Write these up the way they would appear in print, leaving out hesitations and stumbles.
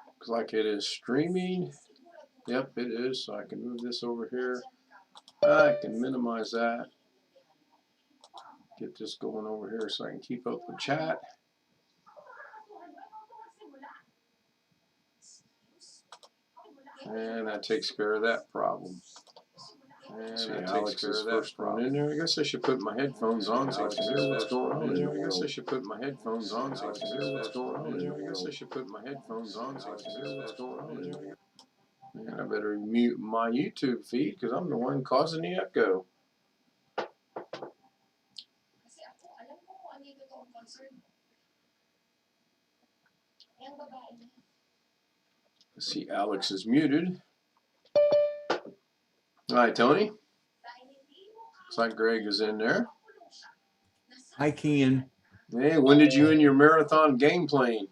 Looks like it is streaming. Yep, it is. So I can move this over here. I can minimize that. Get this going over here so I can keep up with chat. And that takes care of that problem. And see, Alex's first one in there. I guess I should put my headphones on so I can hear what's going on in there. I guess I should put my headphones on so I can hear what's going on in there. I guess I should put my headphones on so I can hear what's going on in there. And I better mute my YouTube feed because I'm the one causing the echo. Let's see, Alex is muted. All right, Tony. Looks like Greg is in there. Hi, Ken. Hey, when did you and your marathon game playing?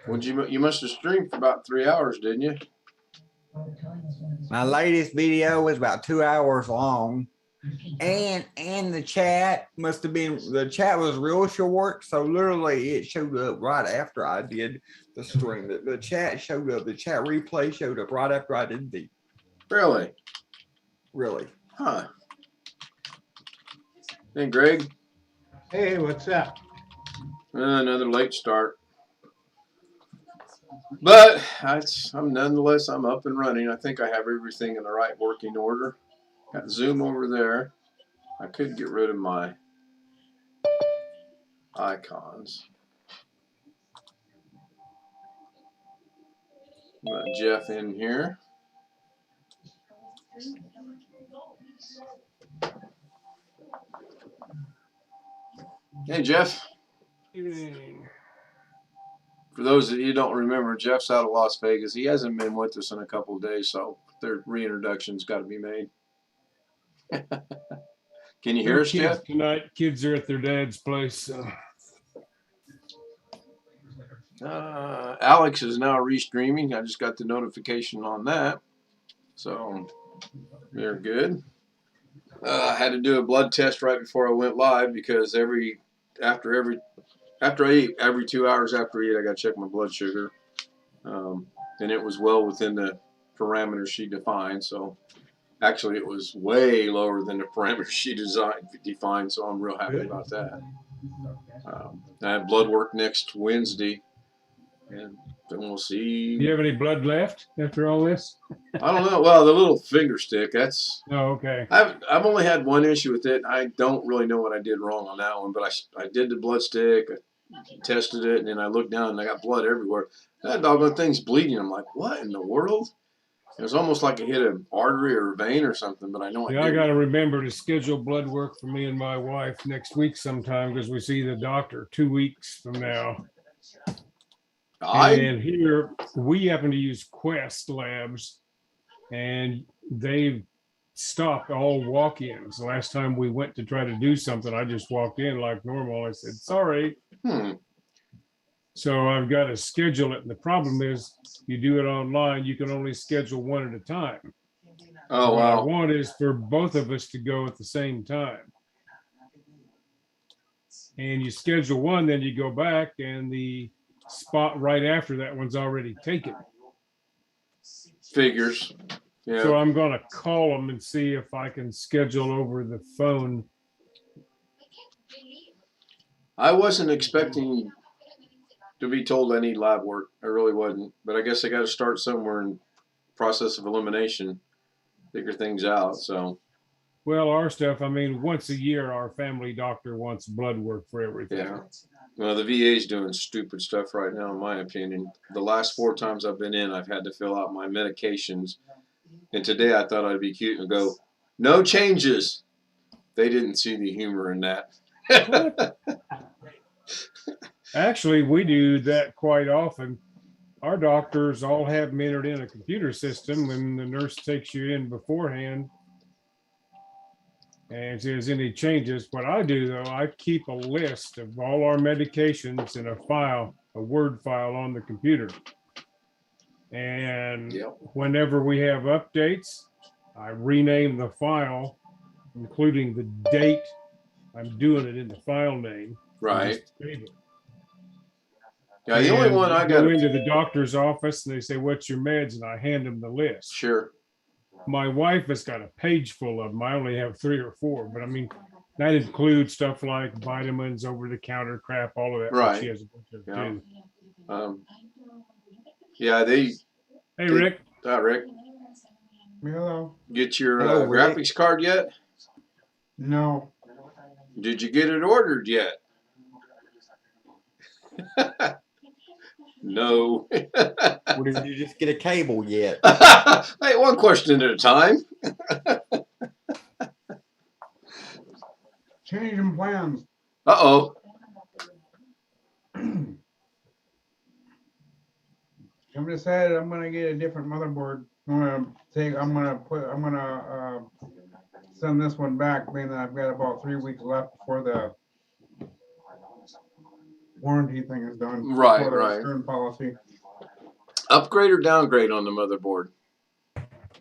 You must have streamed for about 3 hours, didn't you? My latest video was about 2 hours long. And the chat must have been, the chat was real short. So literally it showed up right after I did the stream. The chat showed up, the chat replay showed up right after I did the. Really? Really? Huh. Hey, Greg. Hey, what's up? Another late start. But I'm nonetheless, I'm up and running. I think I have everything in the right working order. Got Zoom over there. I could get rid of my icons. Got Jeff in here. Hey, Jeff. Evening. For those of you who don't remember, Jeff's out of Las Vegas. He hasn't been with us in a couple of days, so their reintroduction's got to be made. Can you hear us, Jeff? Tonight, kids are at their dad's place. So. Alex is now restreaming. I just got the notification on that, so they're good. I had to do a blood test right before I went live because after I eat, every 2 hours after I eat, I got to check my blood sugar, and it was well within the parameters she defined. So actually, it was way lower than the parameters she defined. So I'm real happy about that. I have blood work next Wednesday, and then we'll see. Do you have any blood left after all this? I don't know. Well, the little finger stick, that's. Oh, okay. I've only had one issue with it. I don't really know what I did wrong on that one, but I did the blood stick, I tested it, and then I looked down and I got blood everywhere. That doggone thing's bleeding. I'm like, what in the world? It was almost like it hit an artery or a vein or something, but I know I got to remember to schedule blood work for me and my wife next week sometime because we see the doctor 2 weeks from now. And here we happen to use Quest Labs, and they've stopped all walk-ins. The last time we went to try to do something, I just walked in like normal. I said, sorry. So I've got to schedule it. And the problem is you do it online, you can only schedule one at a time. Oh, what wow. I want is for both of us to go at the same time. And you schedule one, then you go back and the spot right after that one's already taken. Figures. Yeah. So I'm going to call them and see if I can schedule over the phone. I wasn't expecting to be told I need lab work. I really wasn't. But I guess I got to start somewhere in process of elimination, figure things out. So. Well, our stuff, I mean, once a year, our family doctor wants blood work for everything. Yeah. Well, the VA's doing stupid stuff right now, in my opinion. The last 4 times I've been in, I've had to fill out my medications. And today I thought I'd be cute and go, no changes. They didn't see the humor in that. Actually, we do that quite often. Our doctors all have them entered in a computer system when the nurse takes you in beforehand and if there's any changes. What I do, though, I keep a list of all our medications in a file, a Word file on the computer. And whenever we have updates, I renamed the file, including the date. I'm doing it in the file name. Right. Just save it. Yeah, the only And one you I go got. into the doctor's office and they say, "What's your meds?" And I hand them the list. Sure. My wife has got a page full of them. I only have 3 or 4, but I mean, that includes stuff like vitamins, over-the-counter crap, all of that. Right. She has a bunch of Yeah. too. Yeah, Hey, Rick. Rick, Hello. get your Hello, Rick. graphics card yet? No. Did you get it ordered yet? No. Or did you just get a cable yet? Hey, one question at a time. Changing plans. Uh-oh. I'm decided I'm gonna get a different motherboard. I'm gonna send this one back, being that I've got about 3 weeks left before the warranty thing is done. Right, before the right. return policy. Upgrade or downgrade on the motherboard?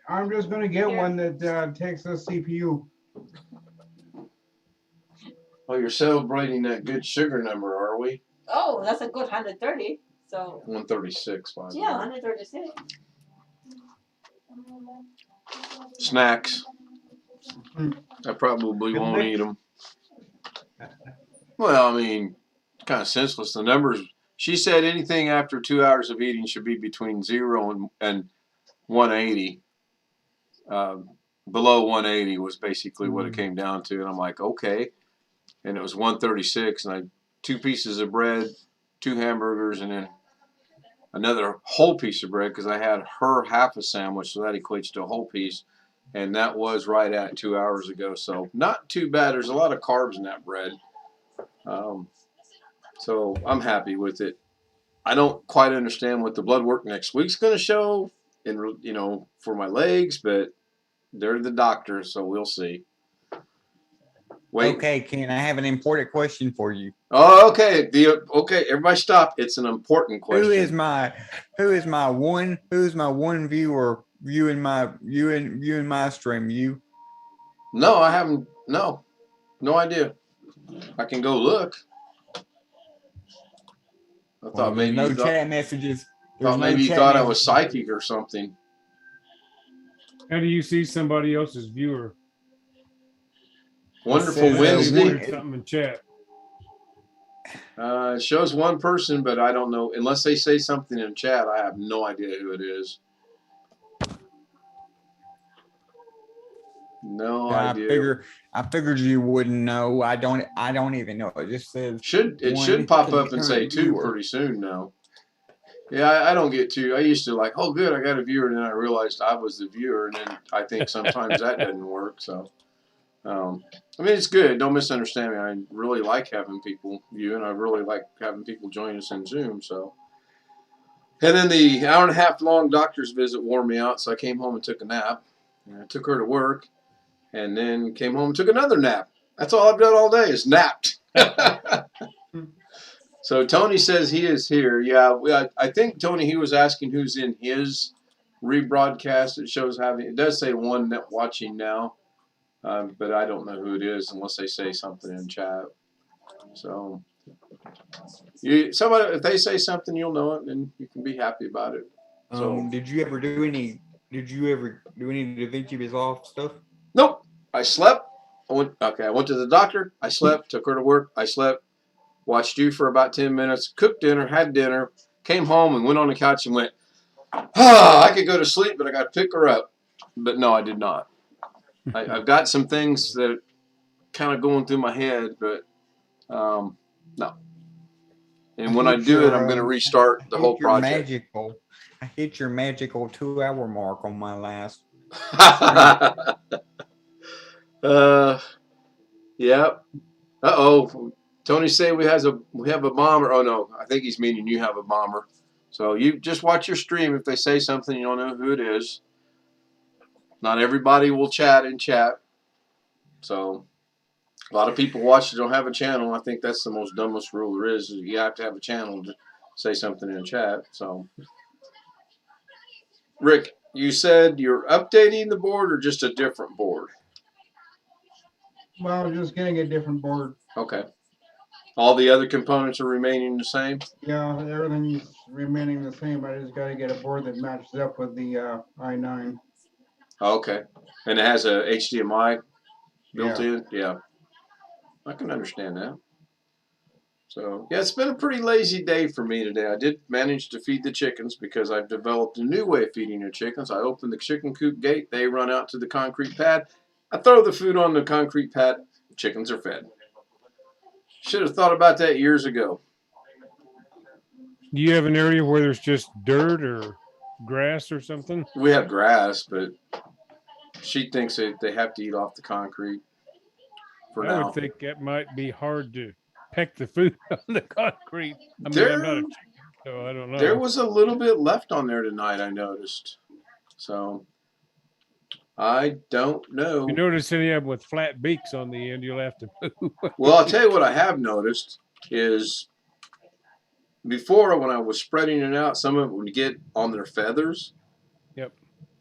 I'm just gonna get one that takes this CPU. Oh, you're celebrating that good sugar number, are we? Oh, that's a good 130. So 136. By the yeah, way. 136. Snacks. Hmm. I probably Good won't mix. eat them. Well, I mean, kind of senseless. The numbers. She said anything after 2 hours of eating should be between 0 and 180. Below 180 was basically what it came down to, and I'm like, okay. And it was 136, and I 2 pieces of bread, 2 hamburgers, and then another whole piece of bread because I had her half a sandwich, so that equates to a whole piece, and that was right at 2 hours ago. So not too bad. There's a lot of carbs in that bread, so I'm happy with it. I don't quite understand what the blood work next week's going to show, for my legs, but they're the doctors, so we'll see. Wait. Okay, Ken, I have an important question for you. Oh, okay. Okay, everybody stop. It's an important question. Who is my one viewer viewing my stream? You? No, I haven't. No idea. I can go look. I thought maybe no you thought, chat messages. thought maybe you thought I was psychic or something. How do you see somebody else's viewer? Wonderful says, Wednesday. Wanted something in chat. It shows one person, but I don't know. Unless they say something in chat, I have no idea who it is. No idea. I figured you wouldn't know. I don't even know. It just says It should pop up and say 2 pretty soon now. Yeah, I don't get to. I used to like, oh, good, I got a viewer, and then I realized I was the viewer, and then I think sometimes that doesn't work. So, I mean, it's good. Don't misunderstand me. I really like having people view, and I really like having people join us in Zoom. So, and then the hour and a half long doctor's visit wore me out, so I came home and took a nap. And I took her to work, and then came home and took another nap. That's all I've done all day is napped. So Tony says he is here. Yeah, I think, Tony, he was asking who's in his rebroadcast. It does say one net watching now, but I don't know who it is unless they say something in chat. So if they say something, you'll know it, and you can be happy about it. So did you ever do any Da Vinci Resolve stuff? Nope. I slept. I went to the doctor. I slept. Took her to work. I slept. Watched you for about 10 minutes. Cooked dinner. Had dinner. Came home and went on the couch and went, I could go to sleep, but I got to pick her up. But no, I did not. I've got some things that kind of going through my head, but no. And when I do it, I'm going to restart the whole project. I hit your magical 2 hour mark on my last. Yep. Uh-oh. Tony say we have a bomber. Oh no, I think he's meaning you have a bomber. So you just watch your stream. If they say something, you don't know who it is. Not everybody will chat in chat. So a lot of people watch that don't have a channel. I think that's the most dumbest rule there is you have to have a channel to say something in chat. So Rick, You said you're updating the board or just a different board? Well, just getting a different board. Okay. All the other components are remaining the same? Yeah, everything's remaining the same. I just gotta get a board that matches up with the i9. Okay. And it has a HDMI built Yeah. in? Yeah. I can understand that. So, yeah, it's been a pretty lazy day for me today. I did manage to feed the chickens because I've developed a new way of feeding the chickens. I open the chicken coop gate, they run out to the concrete pad. I throw the food on the concrete pad, the chickens are fed. Should have thought about that years ago. Do you have an area where there's just dirt or grass or something? We have grass, but she thinks that they have to eat off the concrete for I now. would think that might be hard to peck the food on the concrete. I mean, There- I'm not a chicken, so I don't know. There was a little bit left on there tonight, I noticed. So, I don't know. If you notice any of them with flat beaks on the end, you'll have to move. Well, I'll tell you what I have noticed is before when I was spreading it out, some of it would get on their feathers. Yep.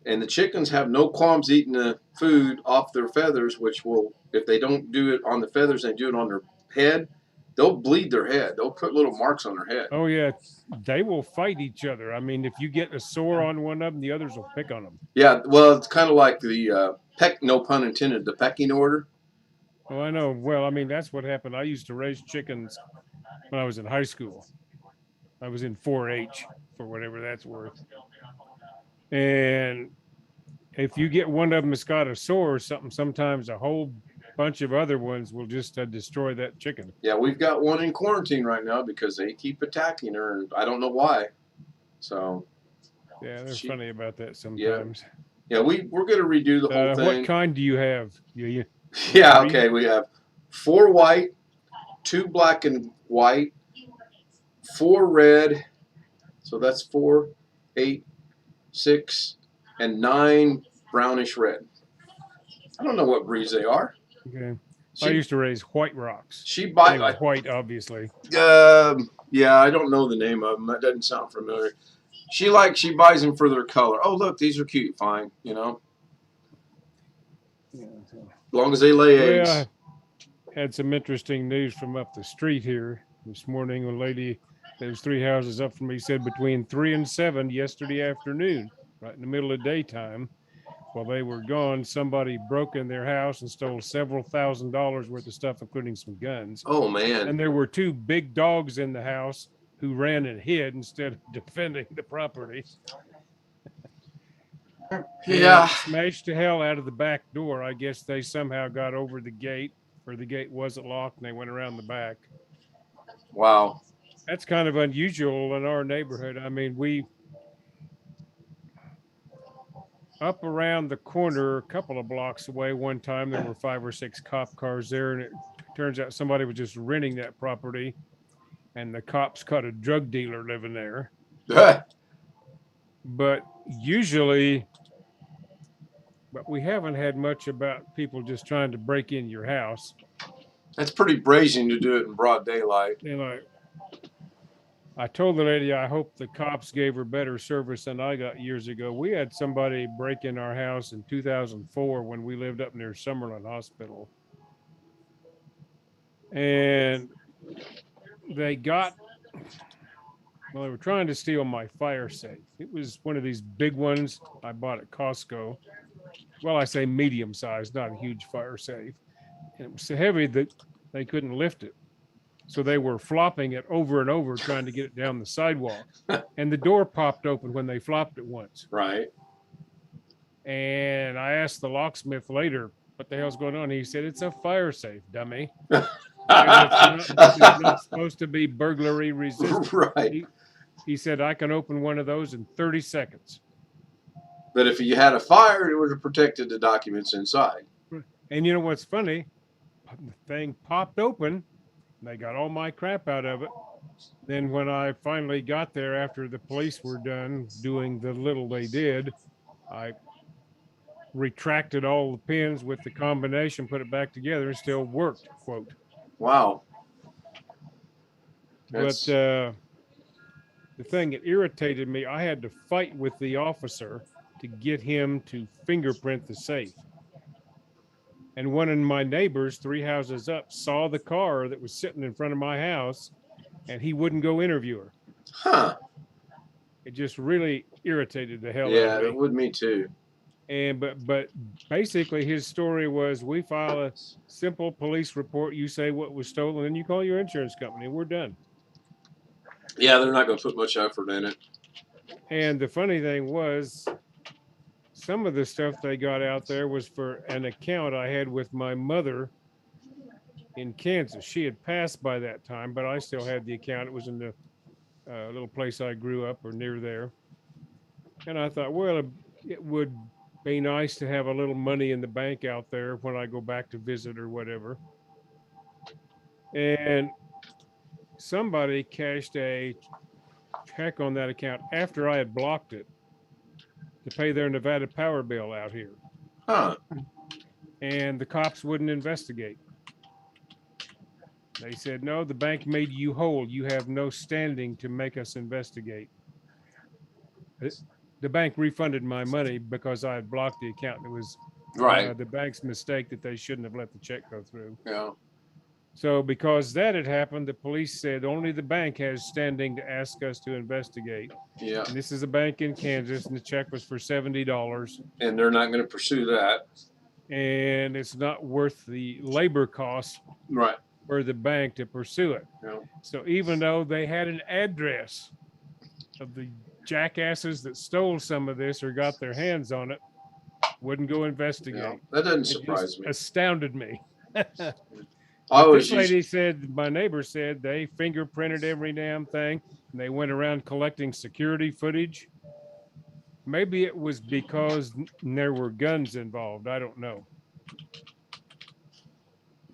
And the chickens have no qualms eating the food off their feathers, which will, if they don't do it on the feathers, they do it on their head, they'll bleed their head. They'll put little marks on their head. Oh yeah, they will fight each other. I mean, if you get a sore on one of them, the others will pick on them. Yeah, well, it's kind of like the peck, no pun intended, the pecking order. Oh, I know. Well, I mean, that's what happened. I used to raise chickens when I was in high school. I was in 4-H for whatever that's worth. And if you get one of them that's got a sore or something, sometimes a whole bunch of other ones will just destroy that chicken. Yeah, we've got one in quarantine right now because they keep attacking her, and I don't know why. So, Yeah, they're funny about that Yeah. sometimes. yeah, we're going to redo the whole thing. What kind do you have? You Yeah, okay, we have 4 white, 2 black and white, 4 red, so that's 4, 8, 6, and 9 brownish red. I don't know what breeds they are. okay? She, I used to raise white rocks. she They buy, were white, obviously. yeah, I don't know the name of them. That doesn't sound familiar. She buys them for their color. Oh, look, these are cute. Fine, you know, Yeah, so. as long as they lay eggs. Well, I had some interesting news from up the street here this morning. A lady that was 3 houses up from me said between 3 and 7 yesterday afternoon, right in the middle of daytime, while they were gone, somebody broke in their house and stole several $1,000s worth of stuff, including some guns. Oh man. And there were 2 big dogs in the house who ran and hid instead of defending the property. Yeah. And smashed the hell out of the back door. I guess they somehow got over the gate, or the gate wasn't locked, and they went around the back. Wow. That's kind of unusual in our neighborhood. I mean, we up around the corner, a couple of blocks away, one time there were 5 or 6 cop cars there, and it turns out somebody was just renting that property, and the cops caught a drug dealer living there. But usually, but we haven't had much about people just trying to break in your house. That's pretty brazen to do it in broad daylight. You know, I told the lady I hope the cops gave her better service than I got years ago. We had somebody break in our house in 2004 when we lived up near Summerlin Hospital. And they were trying to steal my fire safe. It was one of these big ones I bought at Costco. Well, I say medium sized, not a huge fire safe. And it was so heavy that they couldn't lift it. So they were flopping it over and over, trying to get it down the sidewalk. And the door popped open when they flopped it once. Right. And I asked the locksmith later, what the hell's going on? He said, it's a fire safe, dummy. It's not supposed to be burglary resistant. Right. He said, I can open one of those in 30 seconds. But if you had a fire, it would have protected the documents inside. And you know what's funny? The thing popped open. They got all my crap out of it. Then when I finally got there after the police were done doing the little they did, I retracted all the pins with the combination, put it back together, and still worked, quote. Wow. But the thing that irritated me, I had to fight with the officer to get him to fingerprint the safe. And one of my neighbors, 3 houses up, saw the car that was sitting in front of my house, and he wouldn't go interview her. Huh. It just really irritated the hell out Yeah, of me. it would me too. And but basically his story was, we file a simple police report, you say what was stolen, and you call your insurance company, and we're done. Yeah, they're not going to put much effort in it. And the funny thing was, some of the stuff they got out there was for an account I had with my mother in Kansas. She had passed by that time, but I still had the account. It was in the little place I grew up or near there. And I thought, well, it would be nice to have a little money in the bank out there when I go back to visit or whatever. And somebody cashed a check on that account after I had blocked it to pay their Nevada power bill out here. Huh. And the cops wouldn't investigate. They said, no, the bank made you whole. You have no standing to make us investigate. The bank refunded my money because I had blocked the account. It was Right. the bank's mistake that they shouldn't have let the check go through. Yeah. So because that had happened, the police said only the bank has standing to ask us to investigate. Yeah. And this is a bank in Kansas, and the check was for $70. And they're not going to pursue that. And it's not worth the labor costs Right. for the bank to pursue it. Yeah. So even though they had an address of the jackasses that stole some of this or got their hands on it, wouldn't go investigate. Yeah. That doesn't It surprise just me. astounded me. I always This used, lady said, my neighbor said, they fingerprinted every damn thing, and they went around collecting security footage. Maybe it was because there were guns involved. I don't know.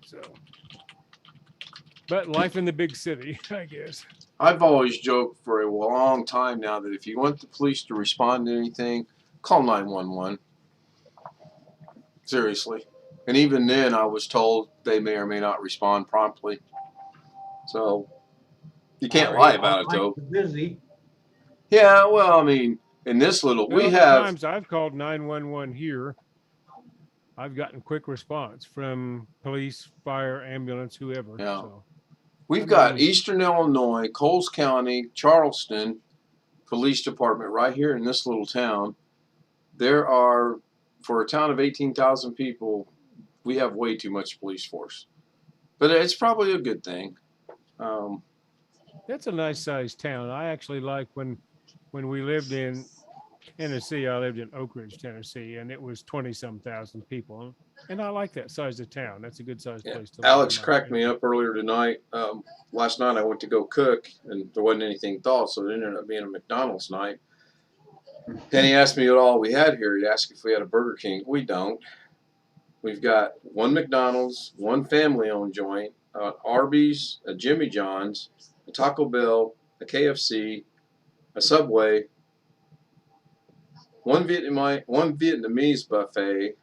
So, but life in the big city, I guess. I've always joked for a long time now that if you want the police to respond to anything, call 911. Seriously. And even then, I was told they may or may not respond promptly. So you can't lie about it, though. Busy. Yeah, well, I mean, in this little, Well, we the have. times I've called 911 here, I've gotten quick response from police, fire, ambulance, whoever. Yeah. So, We've got Eastern Illinois, Coles County, Charleston Police Department right here in this little town. There are, for a town of 18,000 people, we have way too much police force. But it's probably a good thing. that's a nice sized town. I actually like when we lived in Tennessee, I lived in Oak Ridge, Tennessee, and it was 20-some thousand people. And I like that size of town. That's a good sized place to live. Alex cracked me up earlier tonight. Last night I went to go cook, and there wasn't anything thawed, so it ended up being a McDonald's night. And he asked me what all we had here. He asked if we had a Burger King. We don't. We've got one McDonald's, one family-owned joint, Arby's, a Jimmy John's, a Taco Bell, a KFC, a Subway, one Vietnamese buffet,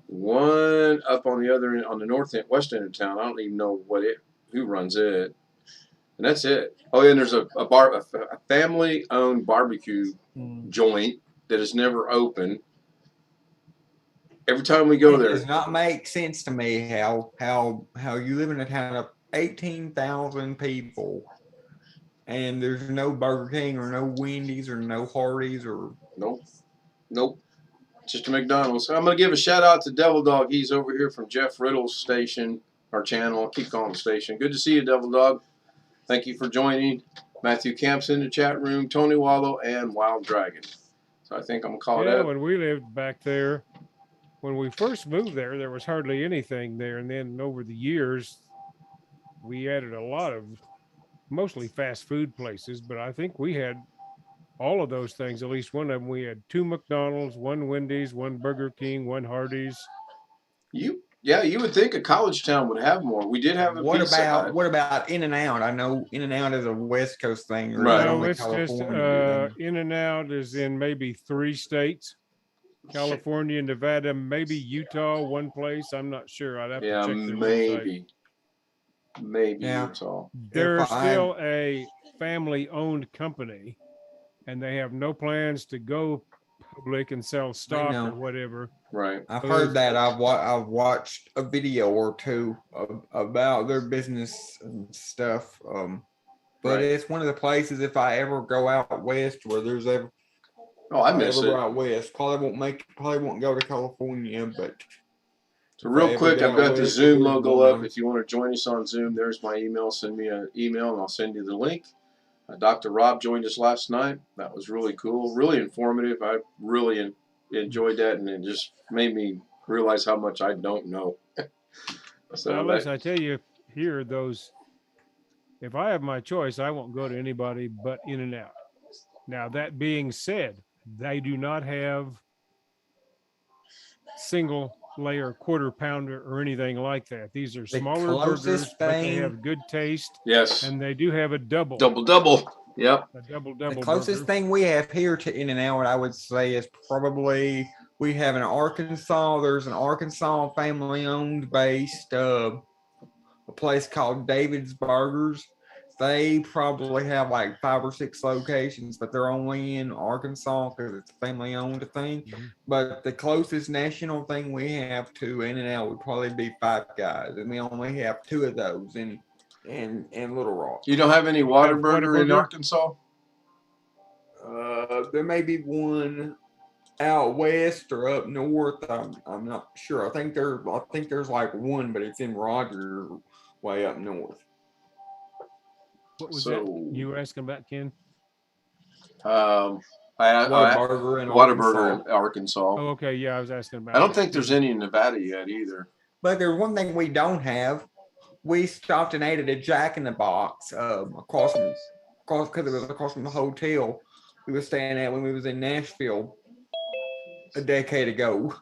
one up on the other end, on the north end, west end of town. I don't even know who runs it, and that's it. Oh, and there's a family-owned barbecue joint that is never open. Every time we go there, It does not make sense to me how you live in a town of 18,000 people and there's no Burger King or no Wendy's or no Hardee's or nope. Just a McDonald's. I'm going to give a shout out to Devil Dog. He's over here from Jeff Riddle's station, our channel. I'll keep calling the station. Good to see you, Devil Dog. Thank you for joining. Matthew Camp's in the chat room, Tony Wallow, and Wild Dragon. So I think I'm going to call it that. When we lived back there, when we first moved there, there was hardly anything there. And then over the years, we added a lot of mostly fast food places, but I think we had all of those things. At least one of them. We had 2 McDonald's, 1 Wendy's, 1 Burger King, 1 Hardee's. You would think a college town would have more. We did have a Pizza Hut. What about In-N-Out? I know In-N-Out is a West Coast thing. Right. No, it's just In-N-Out is in maybe 3 states. California, Nevada, maybe Utah, one place. I'm not sure. I'd have to check their website. Maybe Utah. They're still a family-owned company, and they have no plans to go public and sell stock know. or whatever. Right. I've heard that. I've watched a video or two about their business and stuff. But Right. it's one of the places, if I ever go out west where there's ever, Oh, I miss ever it. go out west, probably won't go to California, but So if I real ever quick, get I've out got the west, Zoom there's logo up. one. If you want to join us on Zoom, there's my email. Send me an email and I'll send you the link. Dr. Rob joined us last night. That was really cool, really informative. I really enjoyed that, and it just made me realize how much I don't know. So Now, that, unless I tell you here, those, if I have my choice, I won't go to anybody but In-N-Out. Now, that being said, they do not have single layer quarter pounder or anything like that. These are The smaller burgers, closest but they thing- have good taste, yes, and they do have a double. double. Yep. A double The burger. closest thing we have here to In-N-Out, I would say, is probably we have in Arkansas. There's an Arkansas family-owned based a place called David's Burgers. They probably have like 5 or 6 locations, but they're only in Arkansas because it's a family-owned thing. Mhm. But the closest national thing we have to In-N-Out would probably be Five Guys, and we only have 2 of those in Little Rock. You don't have any have Whataburger in Whataburger? Arkansas? There may be one out west or up north. I'm not sure. I think there's like one, but it's in Roger, way up north. What was So- that you were asking about, Ken? Whataburger in Whataburger Arkansas. in Arkansas. Oh, okay. Yeah, I was asking about. I don't that. think there's any in Nevada yet either. But there's one thing we don't have. We stopped and ate at a Jack in the Box across because it was across from the hotel we were staying at when we was in Nashville a decade ago.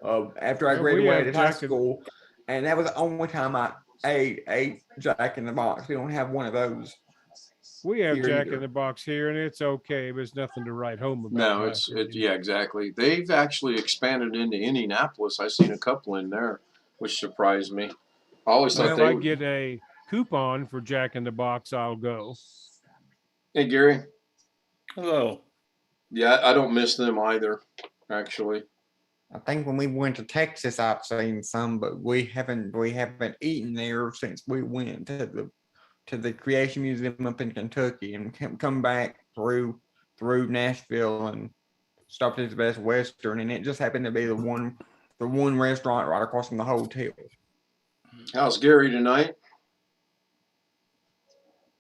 After I Yeah, we have graduated high Jack in- school, and that was the only time I ate Jack in the Box. We don't have one of those. We have here Jack either. in the Box here, and it's okay, but it's nothing to write home about. No, in my it's opinion. yeah, exactly. They've actually expanded into Indianapolis. I've seen a couple in there, which surprised me. I always Well, thought if they I would. get a coupon for Jack in the Box, I'll go. Hey, Gary. Hello. Yeah, I don't miss them either, actually. I think when we went to Texas, I've seen some, but we haven't eaten there since we went to the Creation Museum up in Kentucky and come back through Nashville and stopped at the Best Western, and it just happened to be the one restaurant right across from the hotel. How's Gary tonight?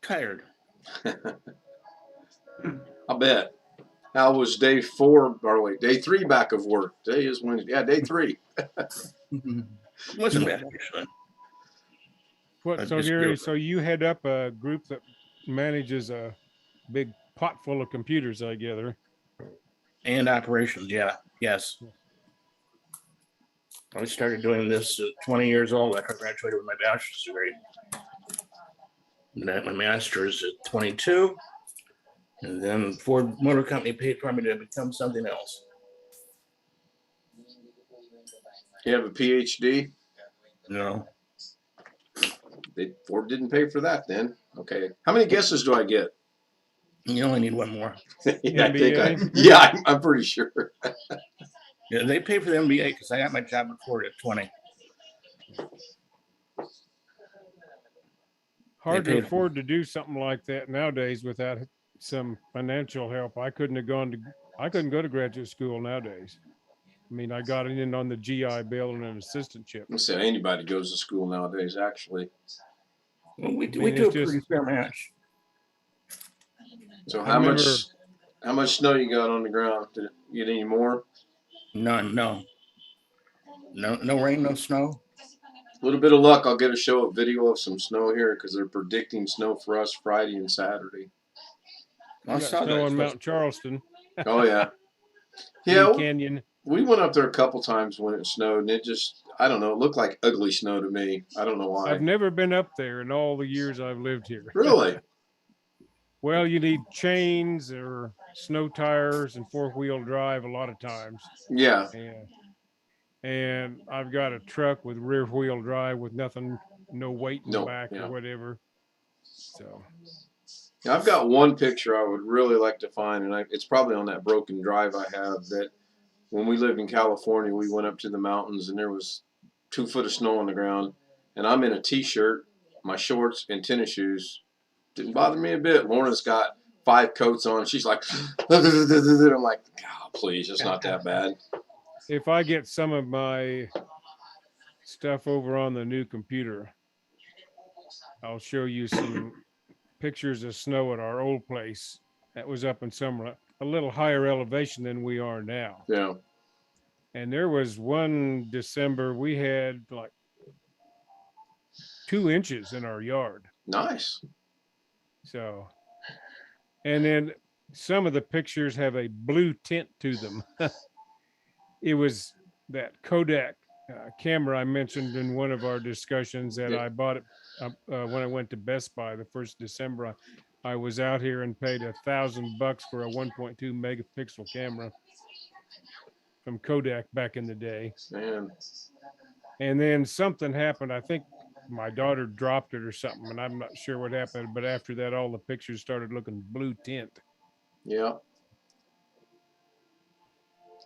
Tired. I bet. How was day 3 back of work? Today is Wednesday. Yeah, day 3. Wasn't bad actually. What? I So just Gary, feel- so you head up a group that manages a big pot full of computers, I gather. And operations, yeah, yes. I started doing this at 20 years old after I graduated with my bachelor's degree. And then my master's at 22. And then Ford Motor Company paid for me to become something else. You have a PhD? No, Ford didn't pay for that then. Okay. How many guesses do I get? you only need one more. Yeah, I'm pretty sure. Yeah, they paid for the MBA because I got my job at Ford at 20. Hard to paid- afford to do something like that nowadays without some financial help. I couldn't go to graduate school nowadays. I mean, I got in on the GI Bill and an assistantship. I say anybody goes to school nowadays, actually. Well, we mean, do a it's pretty just- fair match. So I how remember- much snow you got on the ground? Did it get any more? None, no. No rain, no snow. A little bit of luck, I'll get a video of some snow here because they're predicting snow for us Friday and Saturday. I We got saw snow that. in Mount Charleston, Oh yeah. Lee Yeah, Canyon. we went up there a couple times when it snowed, and it just, I don't know, it looked like ugly snow to me. I don't know why. I've never been up there in all the years I've lived here. Really? Well, you need chains or snow tires and 4-wheel drive a lot of times. Yeah. And I've got a truck with rear wheel drive with nothing, no weight in the No, back yeah. or whatever. So I've got one picture I would really like to find, and it's probably on that broken drive I have. That when we lived in California, we went up to the mountains, and there was 2 foot of snow on the ground, and I'm in a t-shirt, my shorts, and tennis shoes. Didn't bother me a bit. Lorna's got 5 coats on. She's like, I'm like, oh, please, it's not that bad. If I get some of my stuff over on the new computer, I'll show you some pictures of snow at our old place. That was up in some a little higher elevation than we are now. Yeah. And there was one December we had like 2 inches in our yard. Nice. So, and then some of the pictures have a blue tint to them. It was that Kodak camera I mentioned in one of our discussions that I bought it when I went to Best Buy the first December. I was out here and paid $1,000 for a 1.2 megapixel camera from Kodak back in the day. Man. And then something happened. I think my daughter dropped it or something, and I'm not sure what happened. But after that, all the pictures started looking blue tint. Yeah.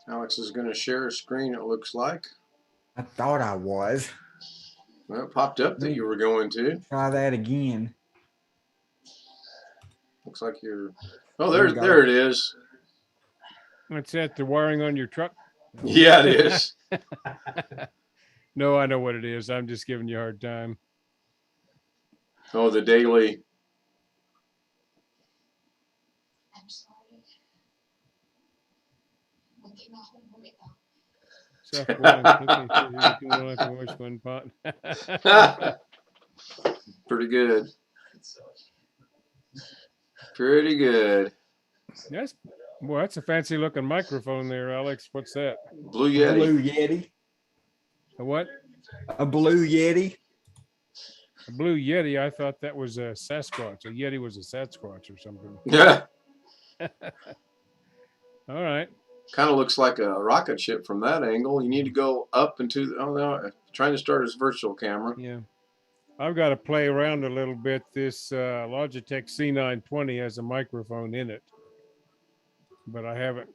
Alex is going to share a screen, it looks like. I thought I was. Well, it popped up that you were going to. Try that again. Looks like you're. Oh, there it is. What's that? The wiring on your truck? Yeah, it is. No, I know what it is. I'm just giving you a hard time. Oh, the daily. Pretty good. Pretty good. Yes. Well, that's a fancy looking microphone there, Alex. What's that? Blue Yeti. Blue Yeti. A what? A Blue Yeti. A Blue Yeti. I thought that was a Sasquatch. A Yeti was a Sasquatch or something. Yeah. All right. Kind of looks like a rocket ship from that angle. You need to go up into the, oh no, trying to start his virtual camera. Yeah. I've got to play around a little bit. This Logitech C920 has a microphone in it, but I haven't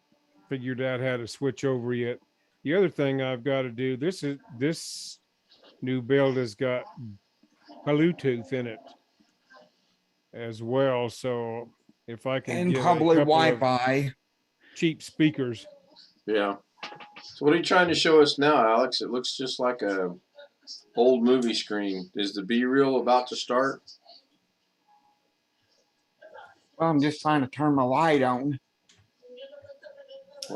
figured out how to switch over yet. The other thing I've got to do, this new build has got Bluetooth in it as well. So if I can And get probably Wi-Fi. Cheap speakers. Yeah. So what are you trying to show us now, Alex? It looks just like a old movie screen. Is the B-reel about to start? Well, I'm just trying to turn my light on.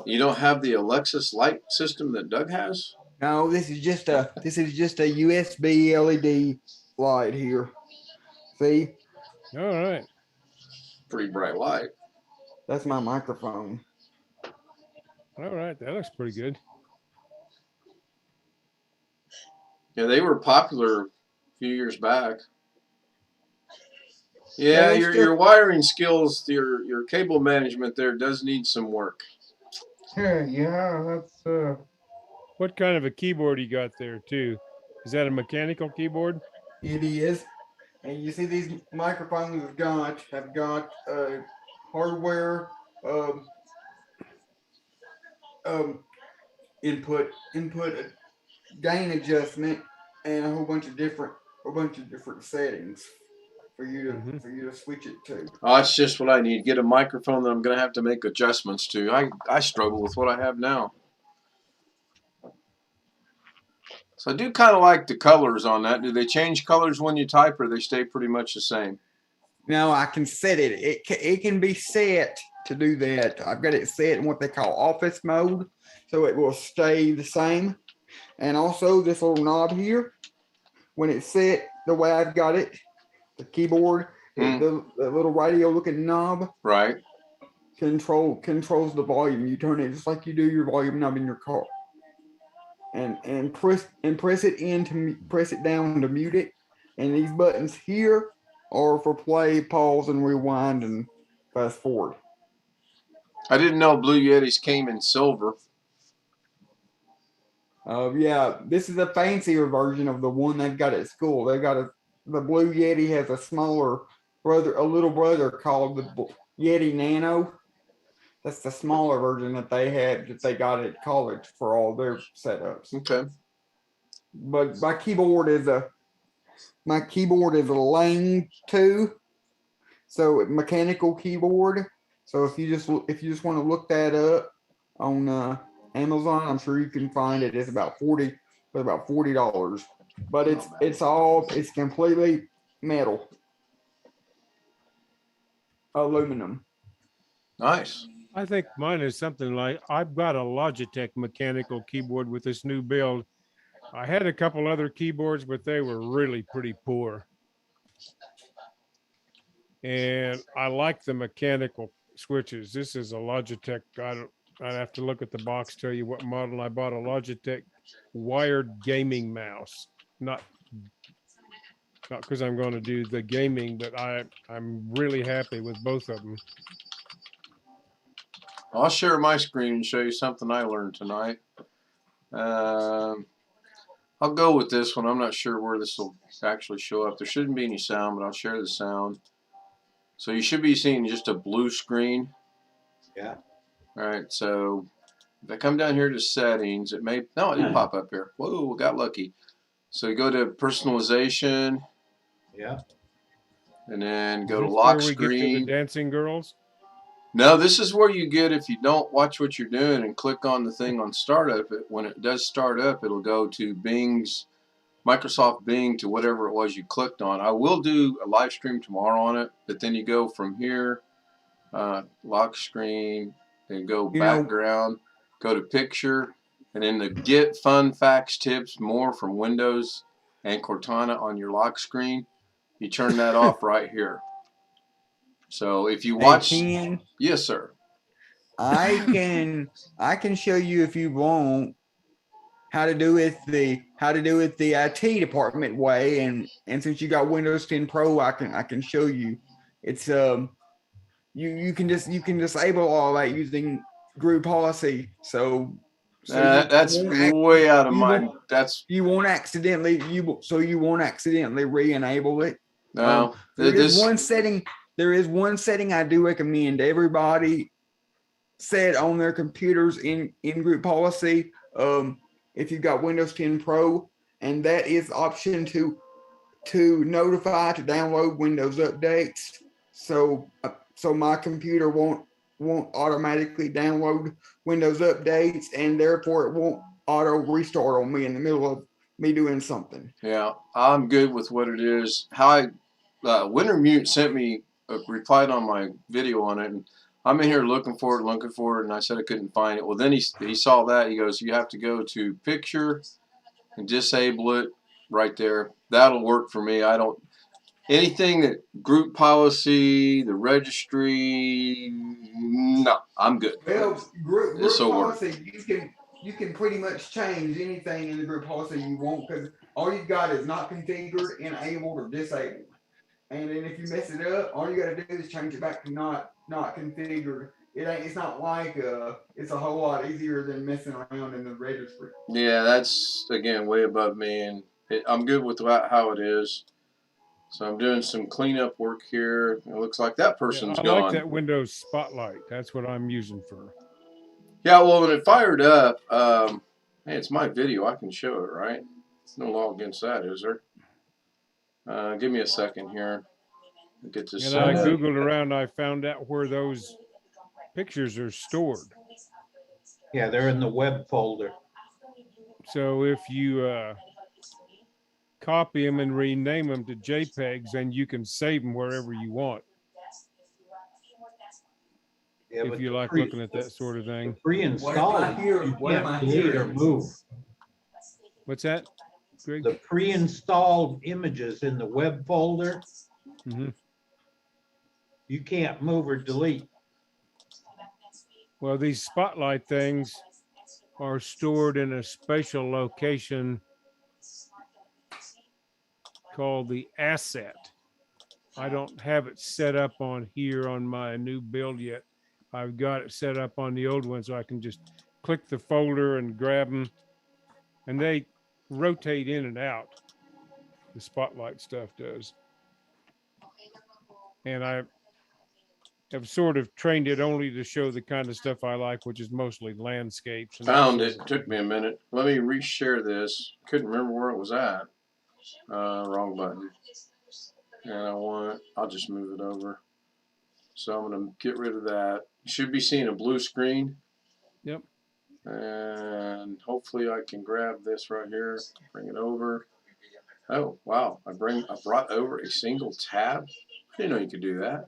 You don't have the Alexis light system that Doug has? No, this is just a USB LED light here. See? All right. Pretty bright light. That's my microphone. All right, that looks pretty good. Yeah, they were popular a few years back. Yeah, your wiring skills, your cable management there does need some work. Yeah, that's What kind of a keyboard you got there too? Is that a mechanical keyboard? It is. And you see these microphones have got hardware input gain adjustment and a whole bunch of different settings for you to switch it to. Oh, that's just what I need. Get a microphone that I'm going to have to make adjustments to. I struggle with what I have now. So I do kind of like the colors on that. Do they change colors when you type, or they stay pretty much the same? No, I can set it. It can be set to do that. I've got it set in what they call office mode, so it will stay the same. And also this little knob here, when it's set the way I've got it, the keyboard, the little radio looking knob, right, controls the volume. You turn it just like you do your volume knob in your car. And press it down to mute it. And these buttons here are for play, pause, and rewind and fast forward. I didn't know Blue Yetis came in silver. Yeah, this is a fancier version of the one they've got at school. The Blue Yeti has a smaller a little brother called the Yeti Nano. That's the smaller version that they had that they got at college for all their setups. Okay. But my keyboard is a Lane 2, so mechanical keyboard. So if you just want to look that up on Amazon, I'm sure you can find it. It's about $40. But it's completely metal, aluminum. Nice. I think mine is something like, I've got a Logitech mechanical keyboard with this new build. I had a couple other keyboards, but they were really pretty poor. And I like the mechanical switches. This is a Logitech. I'd have to look at the box, tell you what model. I bought a Logitech wired gaming mouse. Not because I'm going to do the gaming, but I'm really happy with both of them. I'll share my screen and show you something I learned tonight. I'll go with this one. I'm not sure where this will actually show up. There shouldn't be any sound, but I'll share the sound. So you should be seeing just a blue screen. Yeah. All right. So if I come down here to settings, it did pop up here. Whoa, got lucky. So you go to personalization. Yeah. And then go Is to this lock where we get to the screen. dancing girls? No, this is where you get, if you don't watch what you're doing and click on the thing on startup, when it does start up, it'll go to Microsoft Bing to whatever it was you clicked on. I will do a live stream tomorrow on it, but then you go from here, lock screen, and go background, go to picture, and then the get fun facts, tips, more from Windows and Cortana on your lock screen. You turn that off right here. So if you watch, yes, sir. I can show you if you want how to do it the IT department way, and since you got Windows 10 Pro, I can show you. It's you can disable all that using group policy. So that's way out of my. You won't accidentally re-enable it. No, there is one setting I do recommend everybody set on their computers in group policy. If you've got Windows 10 Pro, and that is option to notify to download Windows updates. So my computer won't automatically download Windows updates, and therefore it won't auto restart on me in the middle of me doing something. Yeah, I'm good with what it is. Winter Mute sent me replied on my video on it, and I'm in here looking for it, and I said I couldn't find it. Well, then he saw that. He goes, you have to go to picture and disable it right there. That'll work for me. I don't anything that group policy, the registry. No, I'm good. Well, group policy, you can pretty much change anything in the group policy you want, because all you've got is not configured, enabled, or disabled. And then if you mess it up, all you got to do is change it back to not configured. It's not like it's a whole lot easier than messing around in the registry. Yeah, that's again way above me, and I'm good with how it is. So I'm doing some cleanup work here. It looks like that person's gone. I like that Windows Spotlight. That's what I'm using for. Yeah, well, when it fired up, hey, it's my video. I can show it, right? There's no law against that, is there? Give me a second here. Get this. And I Googled around. I found out where those pictures are stored. Yeah, they're in the web folder. So if you copy them and rename them to JPEGs, then you can save them wherever you want. Yeah, if you like looking at that sort of thing. Pre-installed, you can't delete or move. What's that, Greg? The pre-installed images in the web folder, you can't move or delete. Well, these Spotlight things are stored in a special location called the asset. I don't have it set up on here on my new build yet. I've got it set up on the old one, so I can just click the folder and grab them, and they rotate in and out. The Spotlight stuff does. and I have sort of trained it only to show the kind of stuff I like, which is mostly landscapes. And Found it. Took me a minute. Let me reshare this. Couldn't remember where it was at. Wrong button. And I'll just move it over. So I'm going to get rid of that. You should be seeing a blue screen. Yep. And hopefully I can grab this right here, bring it over. Oh, wow. I brought over a single tab. I didn't know you could do that.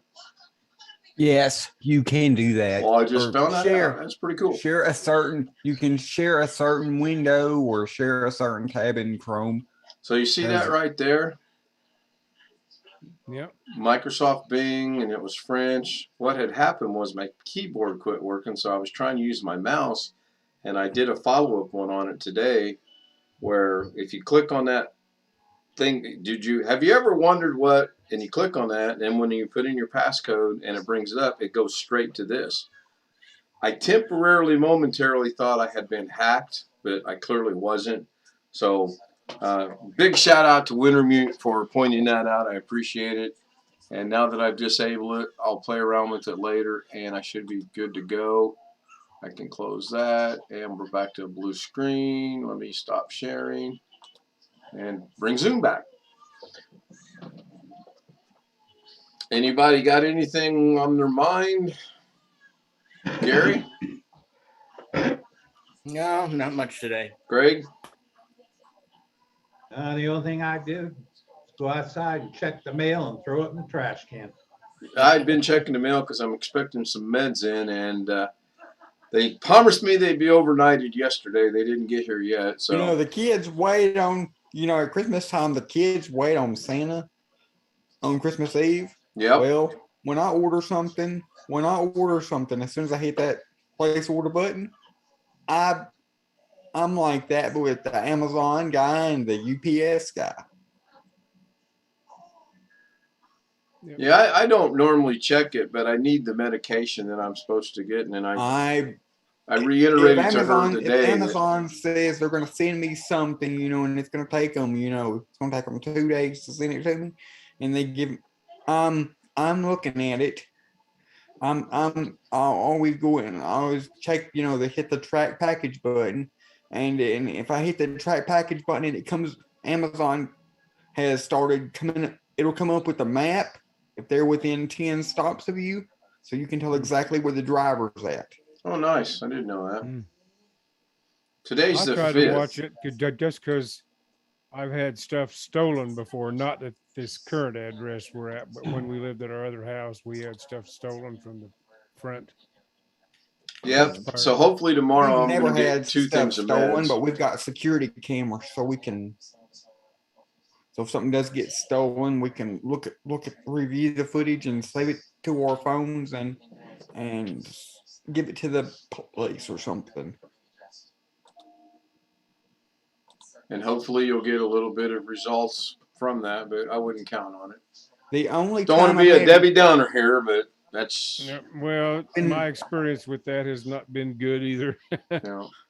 Yes, you can do that. Well, I just Or found that out. That's pretty cool. You can share a certain window or share a certain tab in Chrome. So you see that right there? Yep. Microsoft Bing, and it was French. What had happened was my keyboard quit working, so I was trying to use my mouse, and I did a follow-up one on it today where if you click on that thing, have you ever wondered what, and you click on that, and when you put in your passcode and it brings it up, it goes straight to this. I momentarily thought I had been hacked, but I clearly wasn't. So big shout out to Wintermute for pointing that out. I appreciate it. And now that I've disabled it, I'll play around with it later, and I should be good to go. I can close that, and we're back to a blue screen. Let me stop sharing and bring Zoom back. Anybody got anything on their mind? Gary? No, not much today. Greg? The only thing I do is go outside and check the mail and throw it in the trash can. I'd been checking the mail because I'm expecting some meds in, and they promised me they'd be overnighted yesterday. They didn't get here yet. So The kids wait on, at Christmas time, the kids wait on Santa on Christmas Eve. yeah. Well, when I order something, as soon as I hit that place order button, I'm like that with the Amazon guy and the UPS guy. Yeah, I don't normally check it, but I need the medication that I'm supposed to get, and then I reiterated to her today. If Amazon says they're going to send me something, and it's going to take them, it's going to take them 2 days to send it to me, and they give, I'm looking at it. I'll always go in. I always check, they hit the track package button, and if I hit the track package button and it comes, Amazon has started coming. It'll come up with a map if they're within 10 stops of you, so you can tell exactly where the driver's at. Oh, nice! I didn't know that. Mm. Today's I the try 5th. to watch it just because I've had stuff stolen before, not at this current address we're at, but when we lived at our other house, we had stuff stolen from the front. Yep. So hopefully tomorrow I'm We've going never to get had 2 stuff things of stolen, meds. but we've got security cameras, so we can. So if something does get stolen, we can review the footage and save it to our phones and give it to the police or something. And hopefully you'll get a little bit of results from that, but I wouldn't count on it. The only Don't want to be a Debbie Downer here, but that's Yeah, well, my experience with that has not been good either.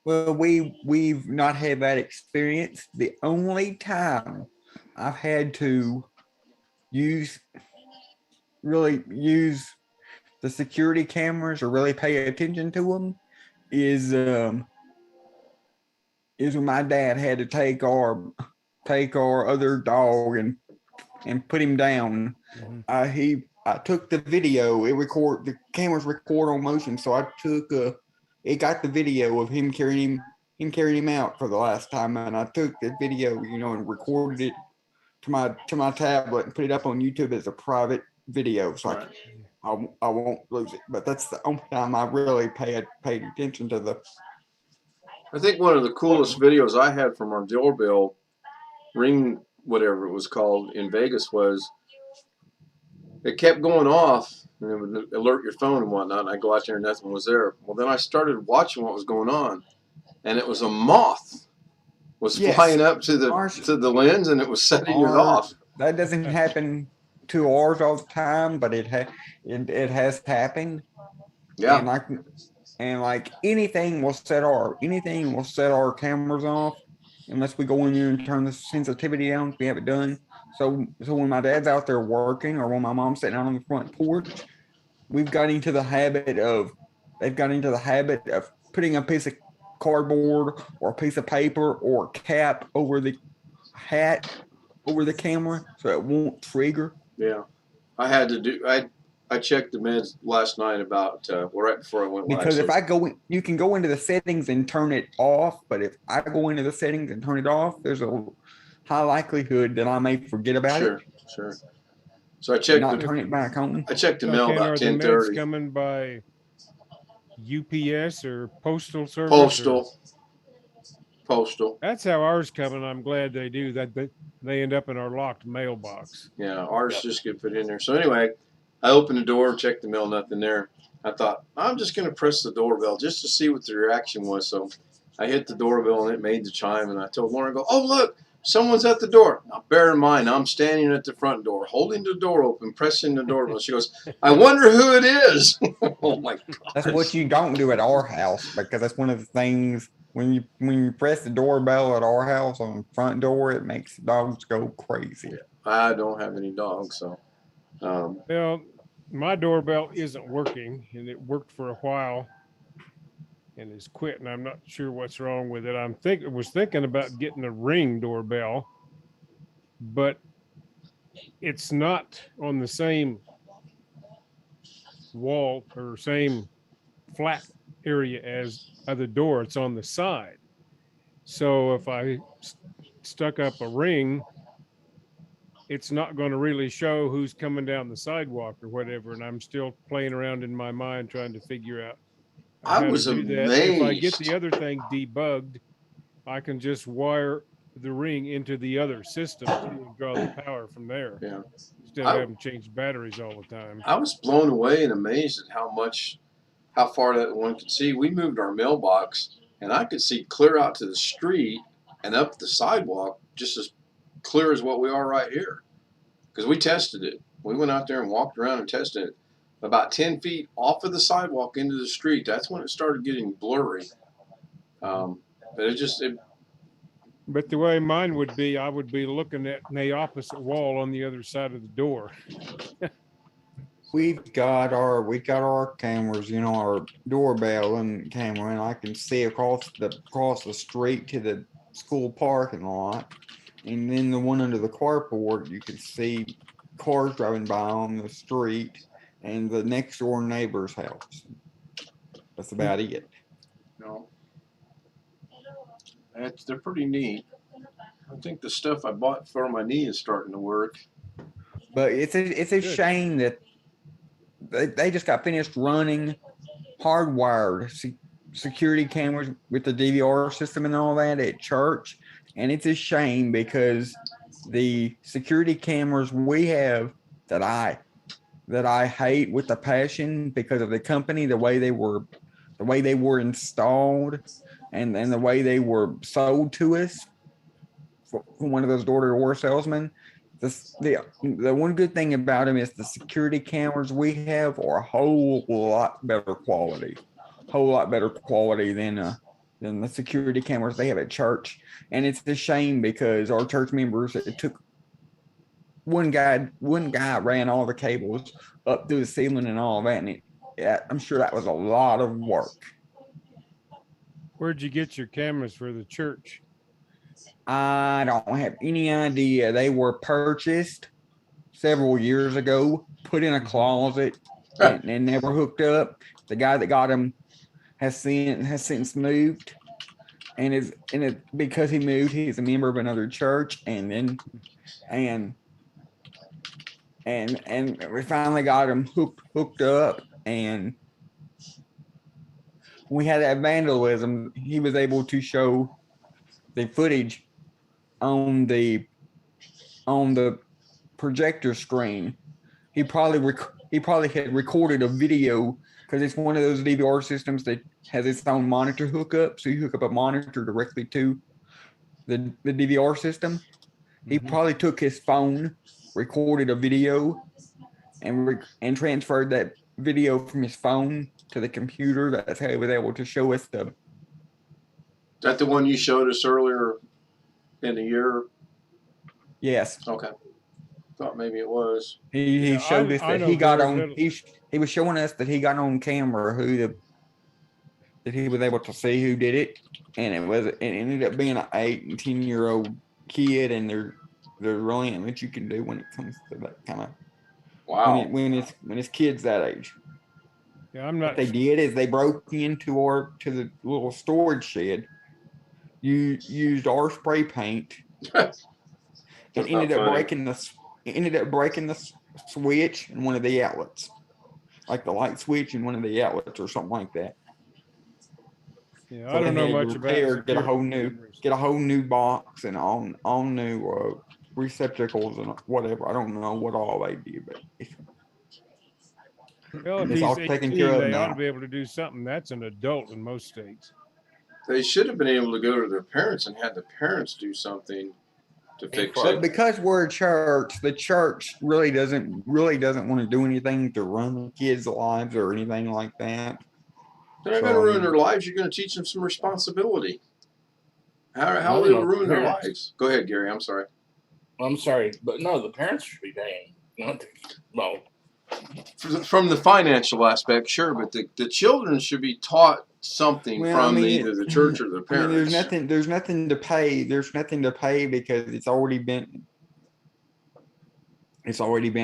Well, we've not had that experience. The only time I've had to really use the security cameras or really pay attention to them is when my dad had to take our other dog and put him down. Mhm. I took the video. The cameras record on motion, so I took it got the video of him carrying him out for the last time, and I took the video, and recorded it to my tablet and put it up on YouTube as a private video, so I won't lose it. But that's the only time I really paid attention to the. I think one of the coolest videos I had from our doorbell ring, whatever it was called in Vegas, was it kept going off and it would alert your phone and whatnot. And I go out there and nothing was there. Well, then I started watching what was going on, and it was a moth was flying up to the lens, and it was setting it off. That doesn't happen to ours all the time, but it has happened. Yeah. And like anything will set our cameras off unless we go in there and turn the sensitivity down. We have it done. So when my dad's out there working or when my mom's sitting out on the front porch, they've got into the habit of putting a piece of cardboard or a piece of paper or cap over the hat over the camera so it won't trigger. Yeah, I had to do. I checked the meds last night about right before I went live. Because So if I go in, you can go into the settings and turn it off. But if I go into the settings and turn it off, there's a high likelihood that I may forget about it sure. So I and checked not the turn it back on. I checked the So mail Ken, about are the 10:30. meds coming by UPS or postal service? or- Postal. That's how ours come, and I'm glad they do that. They end up in our locked mailbox. Yeah, ours just get put in there. So anyway, I opened the door, checked the mail, nothing there. I thought I'm just gonna press the doorbell just to see what the reaction was. So I hit the doorbell and it made the chime, and I told Lauren, "Go, oh look, someone's at the door." Now bear in mind, I'm standing at the front door, holding the door open, pressing the doorbell. She goes, "I wonder who it is." Oh my God! That's what you don't do at our house because that's one of the things when you press the doorbell at our house on the front door, it makes the dogs go crazy. I don't have any dogs, so. Well, my doorbell isn't working, and it worked for a while, and it's quit. And I'm not sure what's wrong with it. I was thinking about getting a Ring doorbell, but it's not on the same wall or same flat area as the door. It's on the side. So if I stuck up a Ring, it's not going to really show who's coming down the sidewalk or whatever. And I'm still playing around in my mind trying to figure out I how was to do that. If I get amazed. the other thing debugged, I can just wire the Ring into the other system and draw the power from there. Yeah. Instead of having to change batteries all the time. I was blown away and amazed at how far that one could see. We moved our mailbox, and I could see clear out to the street and up the sidewalk, just as clear as what we are right here. Because we tested it. We went out there and walked around and tested it. About 10 feet off of the sidewalk into the street, that's when it started getting blurry. But But the way mine would be, I would be looking at the opposite wall on the other side of the door. We've got our cameras, our doorbell and camera, and I can see across the street to the school parking lot. And then the one under the carport, you can see cars driving by on the street and the next door neighbor's house. That's about it. No. They're pretty neat. I think the stuff I bought for my knee is starting to work. But it's a shame that they just got finished running hardwired security cameras with the DVR system and all that at church. And it's a shame because the security cameras we have that I hate with a passion because of the company, the way they were installed and the way they were sold to us from one of those door-to-door salesmen. The one good thing about them is the security cameras we have are a whole lot better quality than the security cameras they have at church. And it's a shame because our church members, it took one guy ran all the cables up through the ceiling and all that, and I'm sure that was a lot of work. Where'd you get your cameras for the church? I don't have any idea. They were purchased several years ago, put in a closet, and never hooked up. The guy that got them has since moved, and because he moved, he's a member of another church, and we finally got him hooked up, and we had that vandalism. He was able to show the footage on the projector screen. He probably had recorded a video because it's one of those DVR systems that has its own monitor hookup. So you hook up a monitor directly to the DVR system. He probably took his phone, recorded a video, and transferred that video from his phone to the computer. That's how he was able to show us Is that the one you showed us earlier in the year? Yes. Okay. Thought maybe it was. He Yeah, showed us I that know he got very on. little. He was showing us that he got on camera that he was able to see who did it, and it ended up being an 8 and 10-year-old kid, and there's really ain't much you can do when it comes to that kind of Wow. when it's kids that age. Yeah, I'm What not. they did is they broke into the little storage shed. You used our spray paint and That's not funny. ended up breaking the switch in one of the outlets, like the light switch in one of the outlets or something like that. Yeah, So I they don't know had to much about repair, security get a whole new box and all new receptacles and whatever. I don't know what all they did, but Well, if it's he's all taken care 18, of they ought to now. be able to do something. That's an adult in most states. They should have been able to go to their parents and had the parents do something to fix But it. because we're a church, the church really doesn't want to do anything to run the kids' lives or anything like that. They're not So, going to I ruin mean, their lives. You're going to teach them some responsibility. How I will don't they know, ruin their parents. lives? Go ahead, Gary. I'm sorry. I'm sorry, but no, the parents should be paying. Well, From the financial aspect, sure, but the children should be taught something well, I from mean, either the church or the I mean, parents. there's nothing to pay. There's nothing to pay because it's already been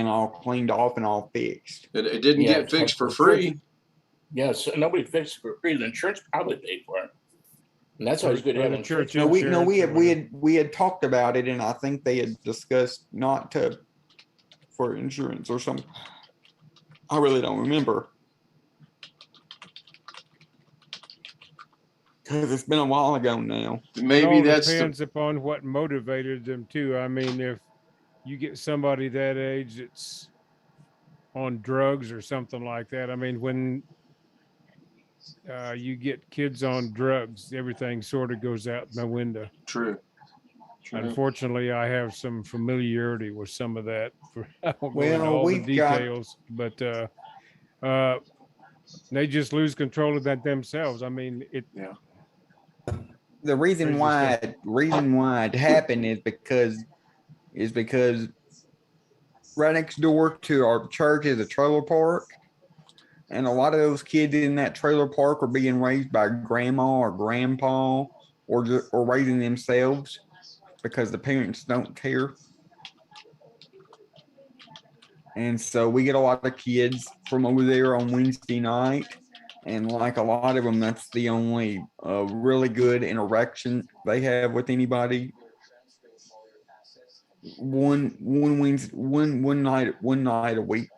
all cleaned off and all fixed. It didn't yeah, get fixed for the church- free. Yes, nobody fixed it for free. The insurance probably paid for it, and that's always good to Or have the insurance. church No, insurance or whatever. we had talked about it, and I think they had discussed not to for insurance or something. I really don't remember because it's been a while ago now. It Maybe all that's the depends upon what motivated them too. I mean, if you get somebody that age that's on drugs or something like that, I mean, when you get kids on drugs, everything sort of goes out the window. true. True. Unfortunately, I have some familiarity with some of that. I won't go into Well, all the we've got details, but they just lose control of that themselves. I mean, the reason Crazy stuff. why it happened is because right next door to our church is a trailer park, and a lot of those kids in that trailer park are being raised by grandma or grandpa or raising themselves because the parents don't care. And so we get a lot of kids from over there on Wednesday night. And like a lot of them, that's the only really good interaction they have with anybody. One night a week.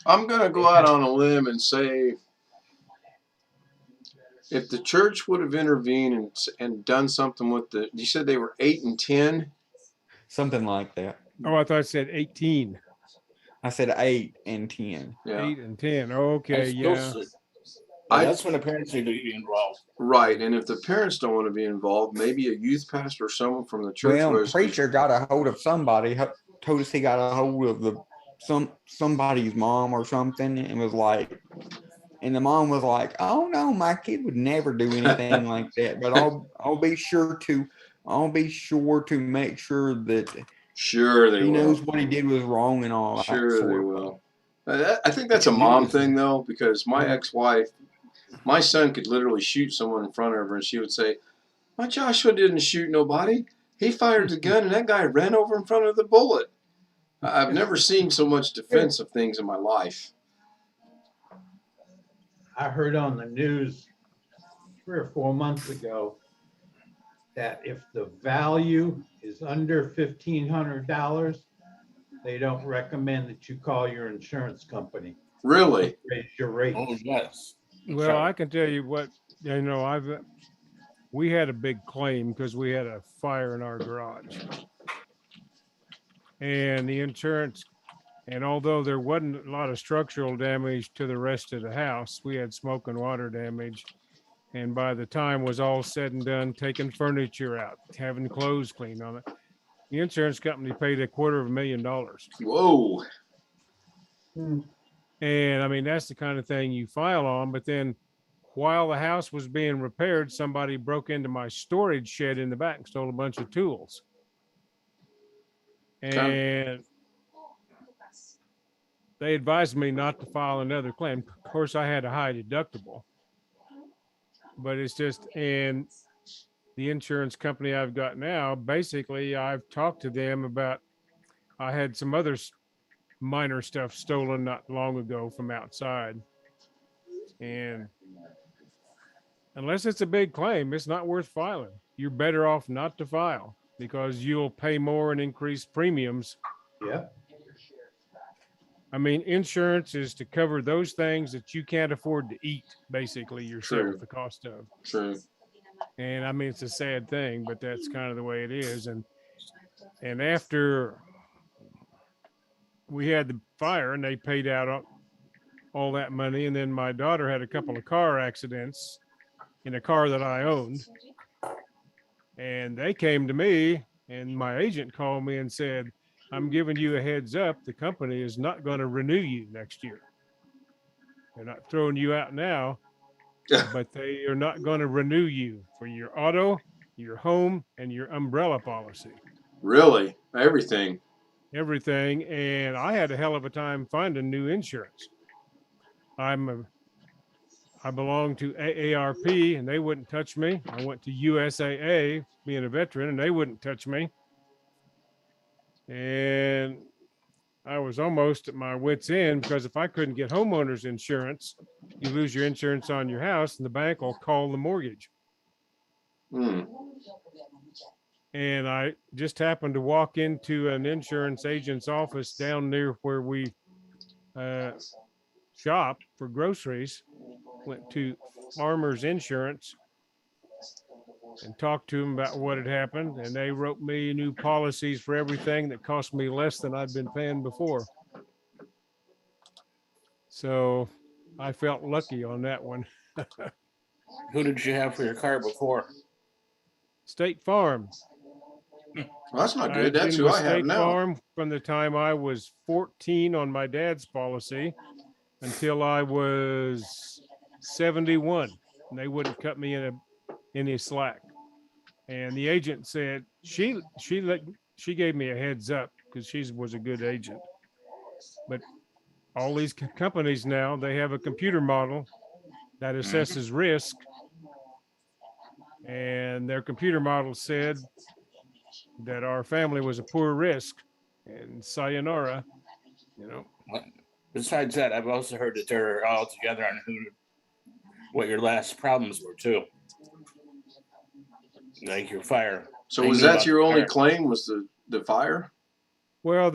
I'm going to go out on a limb and say if the church would have intervened and done something with you said they were 8 and 10? Something like that. Oh, I thought it said 18. I said 8 and 10. Yeah. 8 and 10. Okay, yeah. That's when the parents need to be involved. Right, and if the parents don't want to be involved, maybe a youth pastor or someone from the church. Well, preacher got a hold of somebody. Told us he got a hold of somebody's mom or something, and was like, and the mom was like, "Oh no, my kid would never do anything like that. But I'll be sure to make sure that Sure they he will. knows what he did was wrong and all that." Sure they sort of will. I think that's a mom thing though, because my ex-wife, my son could literally shoot someone in front of her, and she would say, "My Joshua didn't shoot nobody. He fired the gun, and that guy ran over in front of the bullet." I've never seen so much defense of things in my life. I heard on the news 3 or 4 months ago that if the value is under $1,500, they don't recommend that you call your insurance company. Really? Raise your rates. Oh, yes. Well, I can tell you what, we had a big claim because we had a fire in our garage. And the insurance, and although there wasn't a lot of structural damage to the rest of the house, we had smoke and water damage. And by the time was all said and done, taking furniture out, having clothes cleaned on it, the insurance company paid $250,000. Whoa. And I mean, that's the kind of thing you file on, but then while the house was being repaired, somebody broke into my storage shed in the back and stole a bunch of tools. And they advised me not to file another claim. Of course, I had a high deductible, but it's just, and the insurance company I've got now, basically, I've talked to them about, I had some other minor stuff stolen not long ago from outside. And unless it's a big claim, it's not worth filing. You're better off not to file because you'll pay more and increase premiums. Yeah. I mean, insurance is to cover those things that you can't afford to eat, basically yourself, True. the cost of. True. And I mean, it's a sad thing, but that's kind of the way it is. And after we had the fire and they paid out all that money, and then my daughter had a couple of car accidents in a car that I owned, and they came to me, and my agent called me and said, I'm giving you a heads up. The company is not going to renew you next year. They're not throwing you out now, but they are not going to renew you for your auto, your home, and your umbrella policy. Really? Everything. Everything. And I had a hell of a time finding new insurance. I belong to AARP and they wouldn't touch me. I went to USAA, being a veteran, and they wouldn't touch me. And I was almost at my wit's end because if I couldn't get homeowners insurance, you lose your insurance on your house and the bank will call the mortgage. Hmm. And I just happened to walk into an insurance agent's office down near where we shop for groceries. Went to Farmers Insurance and talked to them about what had happened. And they wrote me new policies for everything that cost me less than I'd been paying before. So I felt lucky on that one. Who did you have for your car before? State Farm. Well, that's not I'd good. That's been who with I have State now. Farm from the time I was 14 on my dad's policy until I was 71. And they wouldn't cut me any slack. And the agent said she gave me a heads up because she was a good agent. But all these companies now, they have a computer model that assesses risk. And their computer model said that our family was a poor risk, and sayonara, you know. Besides that, I've also heard that they're all together on what your last problems were too. Like your fire. So They was knew that about your the only fire. claim? Was the fire? Well,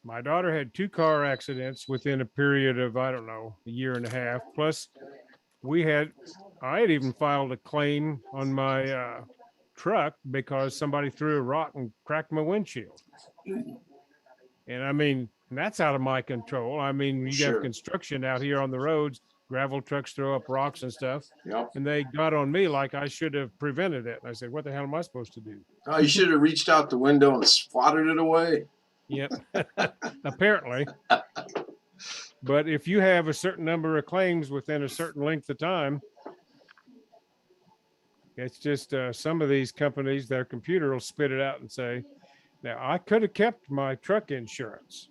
my daughter had 2 car accidents within a period of, I don't know, a year and a half. Plus I had even filed a claim on my truck because somebody threw a rock and cracked my windshield. And I mean, that's out of my control. I mean, you Sure. have construction out here on the roads, gravel trucks throw up rocks and stuff. Yep. And they got on me like I should have prevented it. And I said, what the hell am I supposed to do? Oh, you should have reached out the window and swatted it away. Yep. Apparently. But if you have a certain number of claims within a certain length of time, it's just some of these companies, their computer will spit it out and say, now I could have kept my truck insurance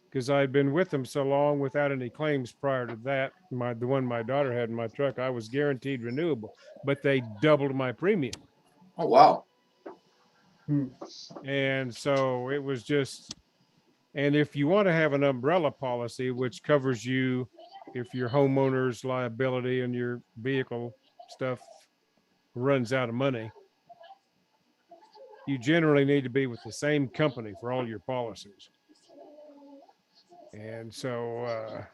because I'd been with them so long without any claims prior to that. The one my daughter had in my truck, I was guaranteed renewable, but they doubled my premium. Oh, wow. And so it was just, and if you want to have an umbrella policy, which covers you if your homeowner's liability and your vehicle stuff runs out of money, you generally need to be with the same company for all your policies. And so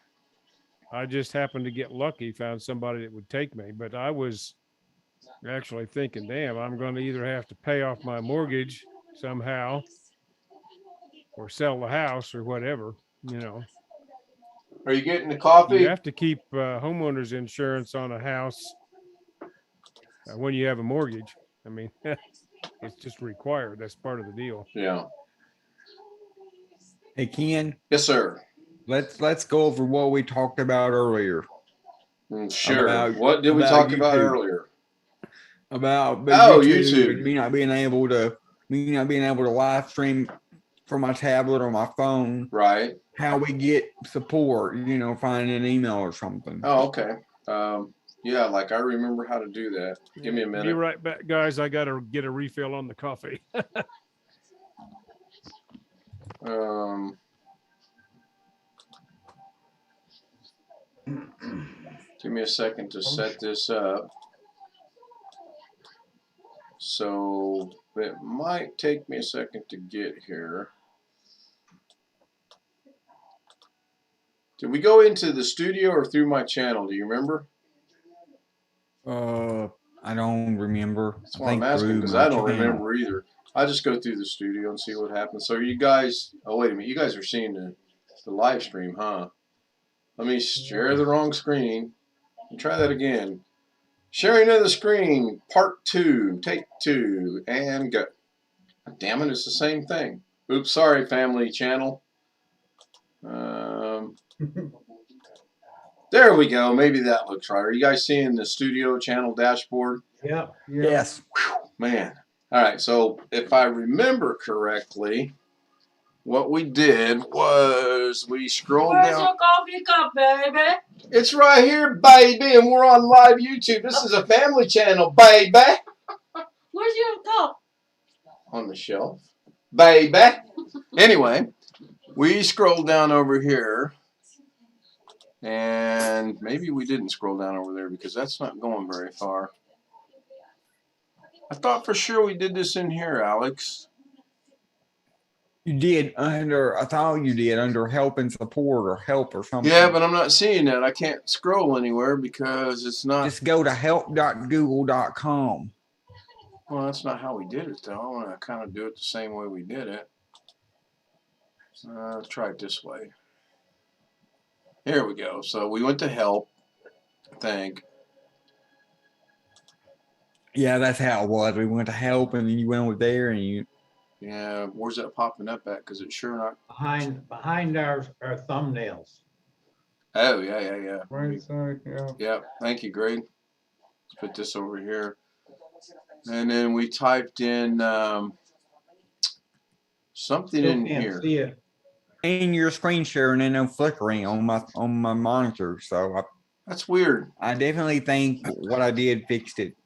I just happened to get lucky, found somebody that would take me, but I was actually thinking, damn, I'm going to either have to pay off my mortgage somehow or sell the house or whatever, you know. Are you getting the coffee? You have to keep homeowners insurance on a house when you have a mortgage. I mean, it's just required. That's part of the deal. Yeah. Hey, Ken, Yes, sir. let's go over what we talked about earlier. Sure. About- What did we about talk about YouTube. earlier? About Oh, YouTube, YouTube. and me not being able to live stream from my tablet or my phone. Right. How we get support, finding an email or something. Oh, okay. Yeah, like I remember how to do that. Give me a Be minute. right back, guys. I got to get a refill on the coffee. Give me a second to set this up. So it might take me a second to get here. Did we go into the studio or through my channel? Do you remember? I don't remember. That's why I'm asking, because I don't remember either. I just go through the studio and see what happens. So you guys, oh wait a minute, you guys are seeing the live stream, huh? Let me share the wrong screen. Try that again. Sharing of the screen, part 2, take 2, and go. Damn it, it's the same thing. Oops, sorry, family channel. There we go. Maybe that looks right. Are you guys seeing the studio channel dashboard? Yeah. Yes. Man. All right, so if I remember correctly, what we did was we scrolled Where's down. your coffee cup, baby? It's right here, baby, and we're on live YouTube. This is a family channel, baby. Where's your cup? On the shelf, baby. Anyway, we scrolled down over here, and maybe we didn't scroll down over there because that's not going very far. I thought for sure we did this in here, Alex. You did I thought you did under help and support or help or something. Yeah, but I'm not seeing that. I can't scroll anywhere because it's not. Just go to help.google.com. Well, that's not how we did it, though. I want to kind of do it the same way we did it. Let's try it this way. Here we go. So we went to help, I think. Yeah, that's how it was. We went to help, and then you went over there, and you. Yeah, where's that popping up at? Because it's sure not. Behind our thumbnails. Oh, yeah. Right side, yeah. Yeah, thank you, Greg. Let's put this over here. And then we typed in something Still in can't here. see it. And your screen sharing and no flickering on my monitor, so That's weird. I definitely think what I did fixed it.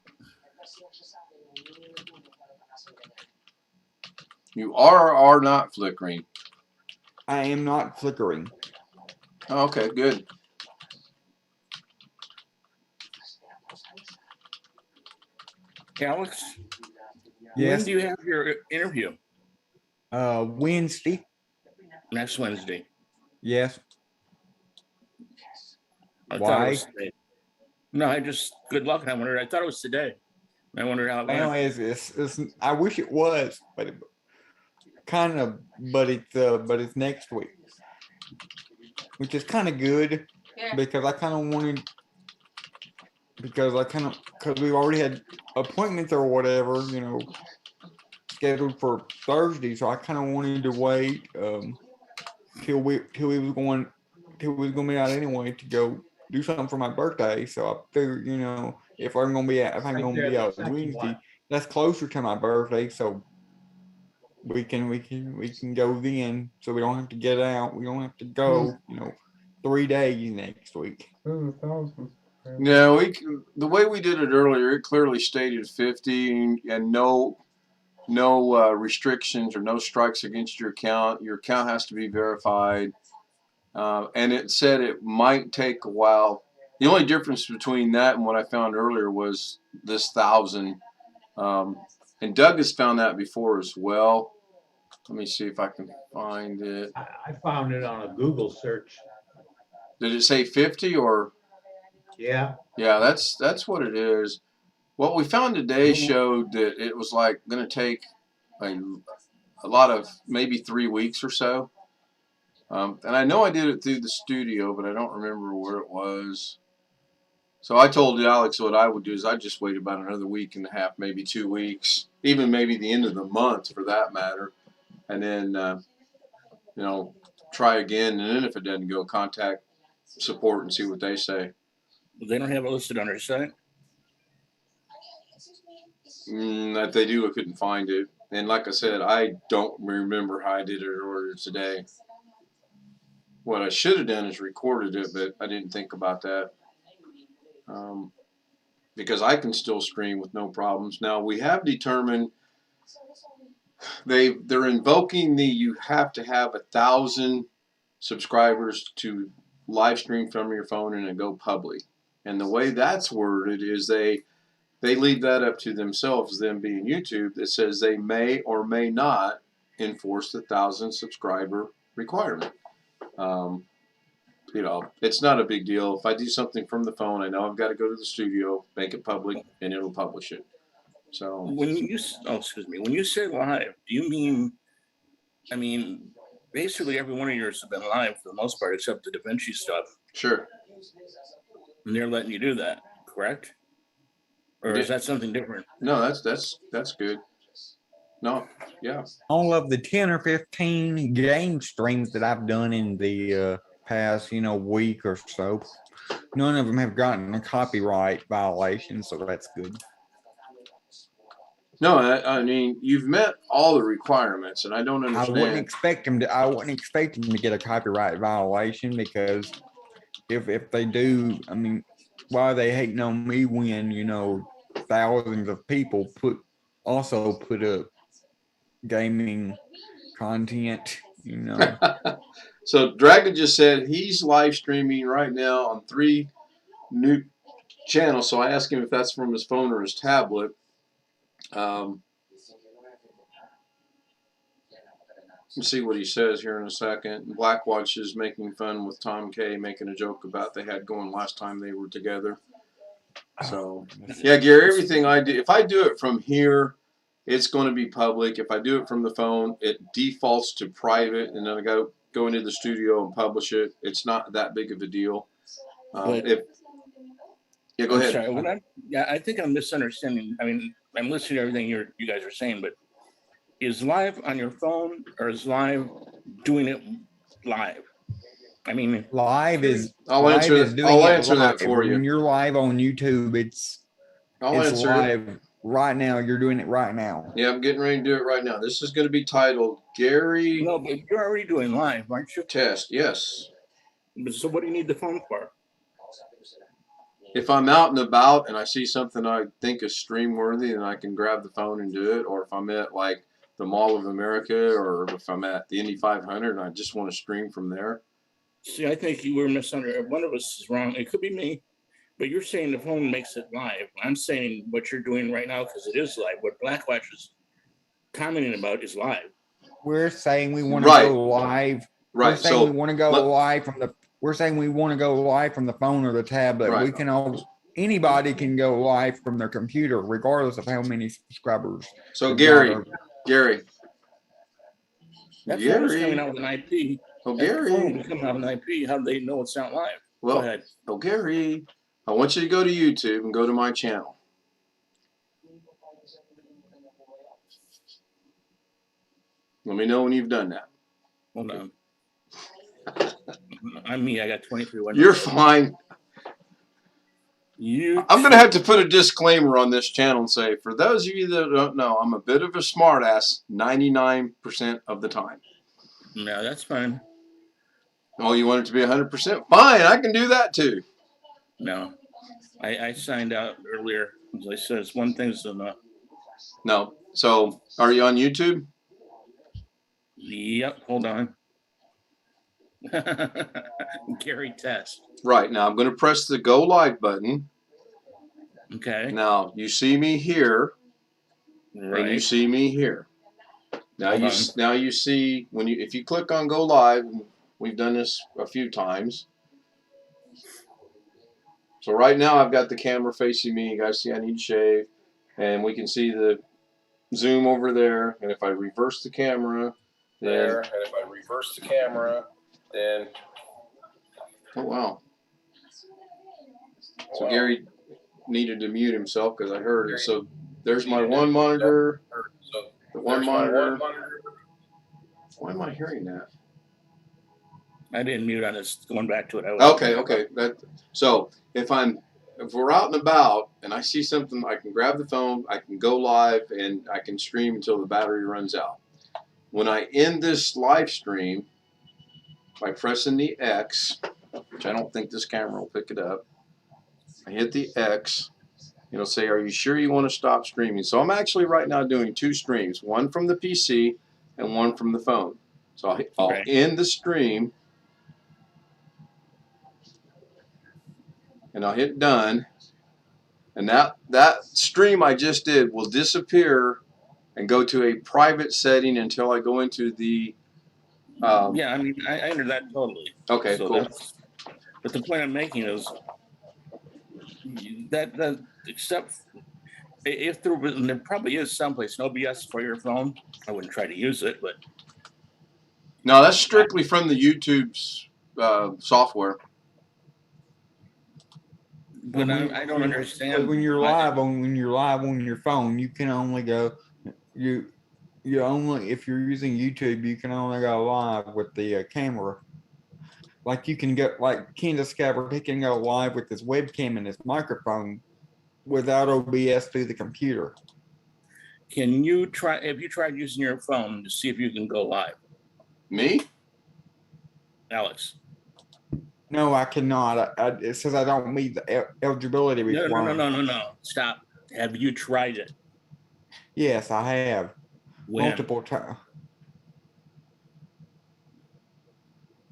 You are or are not flickering. I am not flickering. Oh, okay, good. Alex, Yes. when do you have your interview? Wednesday. Next Wednesday. Yes. I thought Why? it was today. No, I just good luck. I wondered. I thought it was today. I wondered how it Well, went. it's I wish it was, but it's next week, which is kind of good Yeah. because because we've already had appointments or whatever, scheduled for Thursday, so I kind of wanted to wait till he was going to be out anyway to go do something for my birthday. So I figured, if I'm gonna be out Wednesday, that's closer to my birthday, so we can go then, so we don't have to get out. We don't have to go, 3 days next week. 1,000. No, the way we did it earlier, it clearly stated 50 and no restrictions or no strikes against your account. Your account has to be verified. And it said it might take a while. The only difference between that and what I found earlier was this 1,000. And Doug has found that before as well. Let me see if I can find it. I found it on a Google search. Did it say 50 or? Yeah. Yeah, that's what it is. What we found today showed that it was like going to take a lot of maybe 3 weeks or so. And I know I did it through the studio, but I don't remember where it was. So I told Alex what I would do is I'd just wait about another week and a half, maybe 2 weeks, even maybe the end of the month for that matter. And then, try again. And then if it doesn't go, contact support and see what they say. They don't have it listed on their site. If they do, I couldn't find it. And like I said, I don't remember how I did it earlier today. What I should have done is recorded it, but I didn't think about that. Because I can still stream with no problems. Now we have determined they're invoking you have to have 1,000 subscribers to live stream from your phone and then go public. And the way that's worded is they leave that up to themselves, them being YouTube, that says they may or may not enforce the 1,000 subscriber requirement. You know, it's not a big deal. If I do something from the phone, I know I've got to go to the studio, make it public, and it'll publish it. So When you when you say live, do you mean? I mean, basically every one of yours have been live for the most part, except the Da Vinci stuff, sure. and they're letting you do that, correct? Or is that something different? No, that's good. No, yeah. All of the 10 or 15 game streams that I've done in the past, week or so, none of them have gotten a copyright violation, so that's good. No, I mean you've met all the requirements, and I don't understand. I wouldn't expect them to get a copyright violation, because if they do, I mean, why are they hating on me when thousands of people also put up gaming content, So Dragon just said he's live streaming right now on 3 new channels. So I asked him if that's from his phone or his tablet. Let's see what he says here in a second. Blackwatch is making fun with Tom K, making a joke about they had going last time they were together. So yeah, Gary, everything I do, if I do it from here, it's going to be public. If I do it from the phone, it defaults to private, and then I go into the studio and publish it. It's not that big of a deal. Go ahead. Sorry, I think I'm misunderstanding. I mean, I'm listening to everything you guys are saying, but is live on your phone or is live doing it live? I mean, live is. I'll answer that for you. When you're live on YouTube, it's live. Right now, you're doing it right now. Yeah, I'm getting ready to do it right now. This is going to be titled Gary. No, but you're already doing live, aren't you? Test, yes. So what do you need the phone for? If I'm out and about and I see something I think is stream worthy, then I can grab the phone and do it. Or if I'm at like the Mall of America, or if I'm at the Indy 500 and I just want to stream from there. See, I think you were misunderstanding. One of us is wrong. It could be me. But you're saying the phone makes it live. I'm saying what you're doing right now, because it is live. What Blackwatch is commenting about is live. We're saying we want to go live. Right. We're saying we want to go live from the. We're saying we want to go live from the phone or the tablet. Right. We can anybody can go live from their computer, regardless of how many subscribers. So Gary. That's coming out with an IP. Oh, Gary. Coming out with an IP. How do they know it's not live? Well, go ahead. Oh, Gary. I want you to go to YouTube and go to my channel. Let me know when you've done that. Hold on. I'm me. I got 23. You're fine. I'm going to have to put a disclaimer on this channel and say, for those of you that don't know, I'm a bit of a smartass 99% of the time. No, that's fine. Oh, you want it to be 100%? Fine, I can do that too. No. I signed out earlier. As I said, it's one thing's enough. No. So, are you on YouTube? Yep. Hold on. Gary Test. Right. Now, I'm going to press the Go Live button. Okay. Now, you see me here. Right. And you see me here. Now you see if you click on Go Live, we've done this a few times. So right now I've got the camera facing me. You guys see I need to shave, and we can see the zoom over there. And if I reverse the camera, then oh wow. So Gary needed to mute himself because I heard it. So there's my one monitor. The one monitor. Why am I hearing that? I didn't mute on this. Going back to it. Okay. So if I'm if we're out and about and I see something, I can grab the phone, I can go live, and I can stream until the battery runs out. When I end this live stream by pressing the X, which I don't think this camera will pick it up, I hit the X. It'll say, are you sure you want to stop streaming? So I'm actually right now doing 2 streams, one from the PC and one from the phone. So I'll Right. end the stream and I'll hit done. And that stream I just did will disappear and go to a private setting until I go into the Yeah, I mean, I under that totally. okay, So cool. but the point I'm making is that except if there was, and there probably is someplace, no BS for your phone, I wouldn't try to use it, but No, that's strictly from the YouTube's software. but I don't understand. When you're live on your phone, you can only go you only, if you're using YouTube, you can only go live with the camera. Like you can get, like Candace Scabbard, he can go live with his webcam and his microphone without OBS through the computer. Can you try? Have you tried using your phone to see if you can go live, Me? Alex? No, I cannot. It says I don't meet the eligibility No, requirement. no. Stop. Have you tried it? Yes, I have When? multiple times,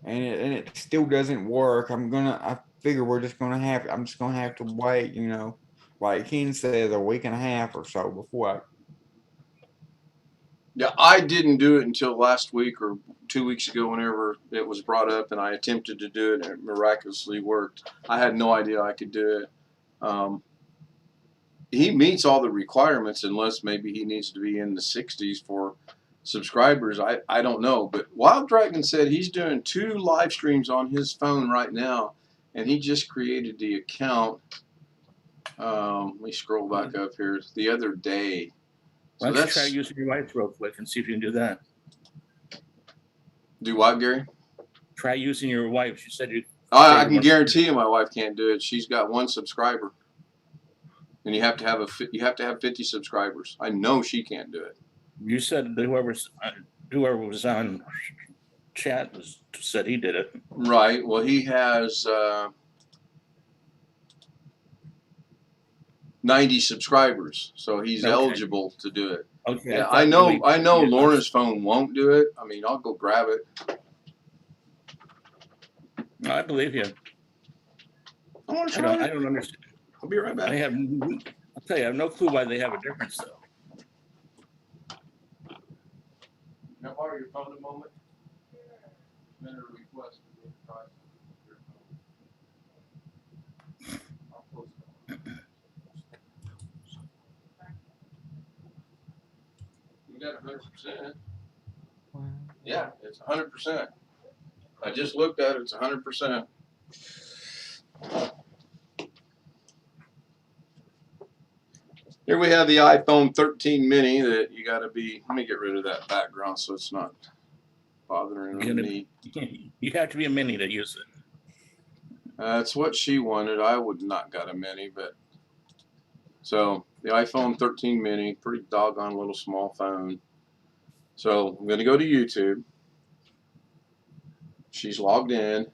and it still doesn't work. I figure I'm just gonna have to wait. You know, like Ken said, a week and a half or so before Yeah, I didn't do it until last week or 2 weeks ago, whenever it was brought up, and I attempted to do it, and it miraculously worked. I had no idea I could do it. He meets all the requirements, unless maybe he needs to be in the 60s for subscribers. I don't know, but Wild Dragon said he's doing 2 live streams on his phone right now, and he just created the account. Let me scroll back up here. The other day. Why So don't you try using your wife real quick and see if you can do that? Do what, Gary? Try using your wife. She said you. I can guarantee you my wife can't do it. She's got 1 subscriber, and you have to have 50 subscribers. I know she can't do it. You said that whoever was on chat said he did it. Right. Well, he has 90 subscribers, so he's Okay. eligible to do it. Okay. Yeah, I know Lorna's phone won't do it. I mean, I'll go grab it. No, I believe you. I want to I try don't, I it. don't understand. I'll be right back. I'll tell you, I have no clue why they have a difference though. Can I borrow your phone a moment? Enter a request for me to try something. I'll close it. You got 100%. Yeah, it's 100%. I just looked at it. It's 100%. Here we have the iPhone 13 mini that you got to be. Let me get rid of that background so it's not bothering me. You have to be a mini to use it. That's what she wanted. I would not got a mini, but so the iPhone 13 mini, pretty doggone little small phone. So I'm going to go to YouTube. She's logged in.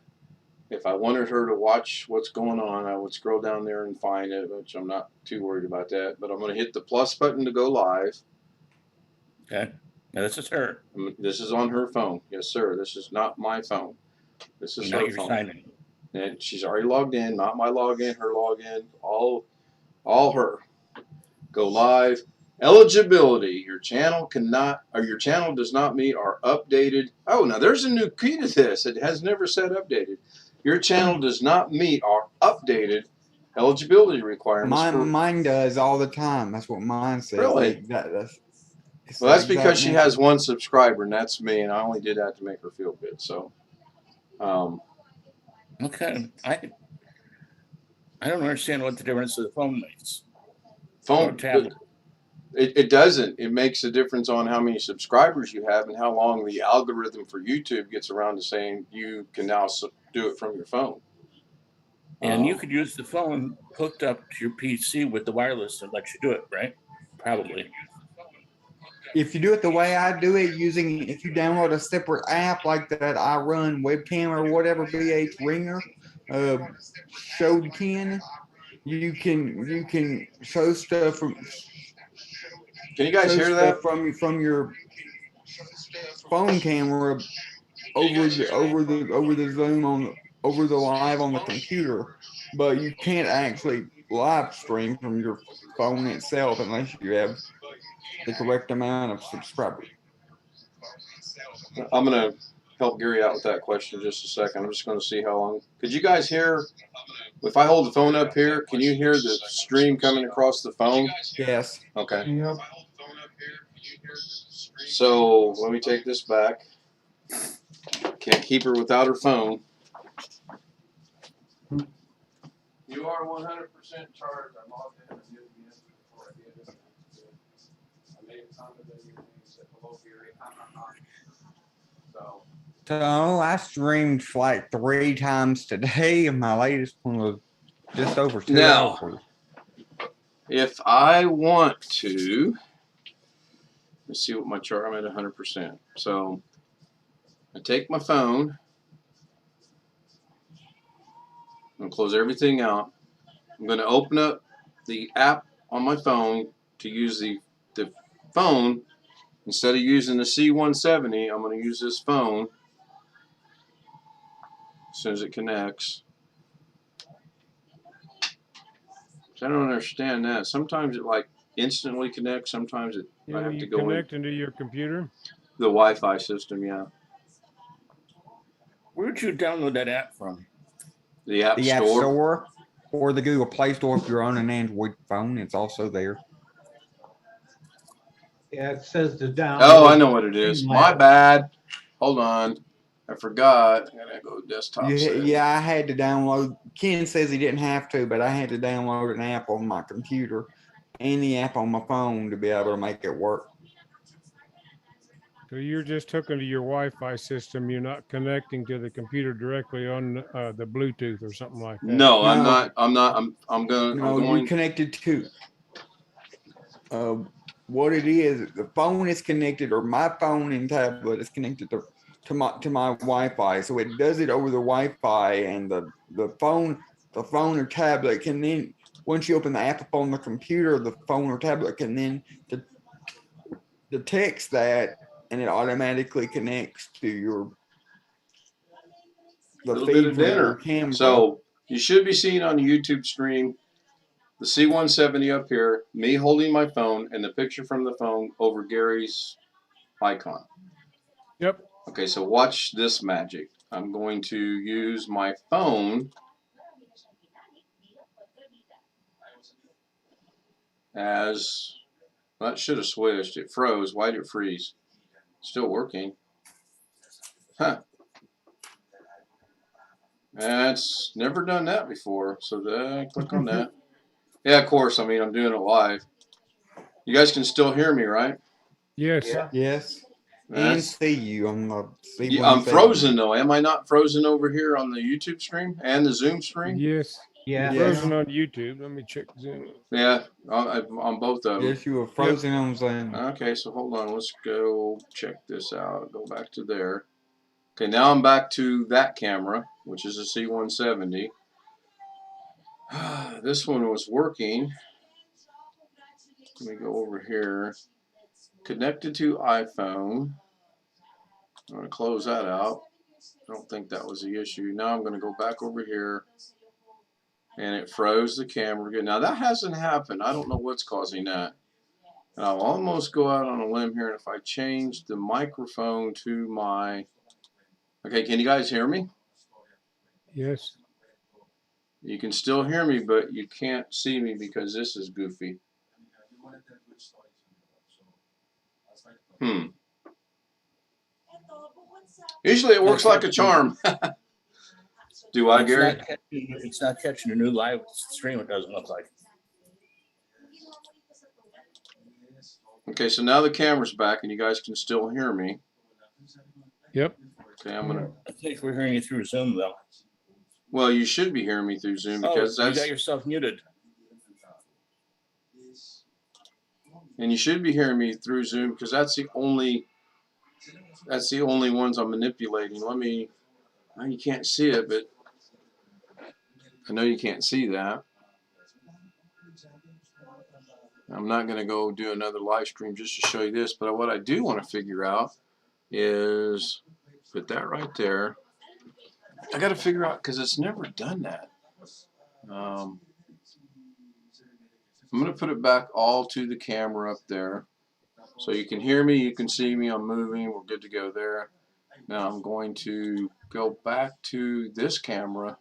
If I wanted her to watch what's going on, I would scroll down there and find it, which I'm not too worried about that. But I'm going to hit the plus button to go live. Okay. Now this is her. This is on her phone. Yes, sir. This is not my phone. This is Now her you're phone. signing. And she's already logged in. Not my login, her login. All her. Go live. Eligibility. Your channel does not meet our updated. Oh, now there's a new key to this. It has never said updated. Your channel does not meet our updated eligibility requirements. Mine does all the time. That's what mine says. Really? Well, That's because she has 1 subscriber, and that's me, and I only did that to make her feel good. So, Okay. I don't understand what the difference of the phone makes. phone. Tablet. It doesn't. It makes a difference on how many subscribers you have and how long the algorithm for YouTube gets around to saying you can now do it from your phone. And you could use the phone hooked up to your PC with the wireless and let you do it, right? Probably. If you do it the way I do it, using if you download a separate app like that I run webcam or whatever, BH Ringer, showed Ken, you can show stuff from Can you guys hear that? from your phone camera over the Zoom over the live on the computer, but you can't actually live stream from your phone itself unless you have the correct amount of subscribers. I'm gonna help Gary out with that question in just a second. I'm just gonna see how long. Could you guys hear? If I hold the phone up here, can you hear the stream coming across the phone? Yes. Okay. Yep. So let me take this back. Can't keep her without her phone. You are 100% charged. I'm logged in and did it again before I did it. I made a comment that your name said hello, Gary. So I streamed like 3 times today, and my latest one was just over 2 Now, hours. if I want to, let's see what my chart. I'm at 100%. So I take my phone. I'm gonna close everything out. I'm gonna open up the app on my phone to use the phone. Instead of using the C170, I'm gonna use this phone as soon as it connects. I don't understand that. Sometimes it like instantly connects. Sometimes it I have to You go in connect into your computer. the Wi-Fi system. Yeah, Where'd you download that app from? the App The App Store. Store or the Google Play Store if you're on an Android phone, it's also there. Yeah, it says to download. Oh, I know what it is. My Streamlabs. bad. Hold on. I forgot. I gotta go desktop settings. Yeah, I had to download. Ken says he didn't have to, but I had to download an app on my computer and the app on my phone to be able to make it work. So you're just hooking to your Wi-Fi system. You're not connecting to the computer directly on the Bluetooth or something like that. No, I'm No. not. I'm not. I'm gonna. No, I'm you're going. connected to what it is. The phone is connected, or my phone and tablet is connected to my Wi-Fi. So it does it over the Wi-Fi, and the phone or tablet can then, once you open the app up on the computer, the phone or tablet can then detects that, and it automatically connects to the Little bit feed of from your dinner. camera. So you should be seeing on the YouTube stream the C170 up here, me holding my phone, and the picture from the phone over Gary's icon. Yep. Okay, so watch this magic. I'm going to use my phone as, that should have switched. It froze. Why did it freeze? Still working. Huh. That's never done that before. So click on that. Yeah, of course. I mean, I'm doing it live. You guys can still hear me, right? Yes. Yeah. Yes. And That's, see you on the yeah, I'm frozen though. Am I not frozen over here on the YouTube stream and the Zoom stream? Yes. Yeah. You're frozen on YouTube. Let me check Zoom. Yeah, on both of them. Yes, you were frozen on Zoom. Okay, so hold on. Let's go check this out. Go back to there. Okay, now I'm back to that camera, which is a C170. This one was working. Let me go over here. Connected to iPhone. I'm going to close that out. I don't think that was the issue. Now I'm going to go back over here. And it froze the camera again. Now that hasn't happened. I don't know what's causing that. And I'll almost go out on a limb here. And if I change the microphone to my... Okay, can you guys hear me? Yes. You can still hear me, but you can't see me because this is goofy. Usually it works like a charm. Do I, Gary? It's not catching a new live stream. It doesn't look like. Okay, so now the camera's back and you guys can still hear me. Yep. Okay, I'm gonna. I think we're hearing you through Zoom though. Well, you should be hearing me through Zoom Oh, because you that's, got yourself muted. and you should be hearing me through Zoom because that's the only ones I'm manipulating. Let me, well, you can't see it, but I know you can't see that. I'm not going to go do another live stream just to show you this, but what I do want to figure out is put that right there. I got to figure out because it's never done that. I'm going to put it back all to the camera up there. So you can hear me, you can see me, I'm moving, we're good to go there. Now I'm going to go back to this camera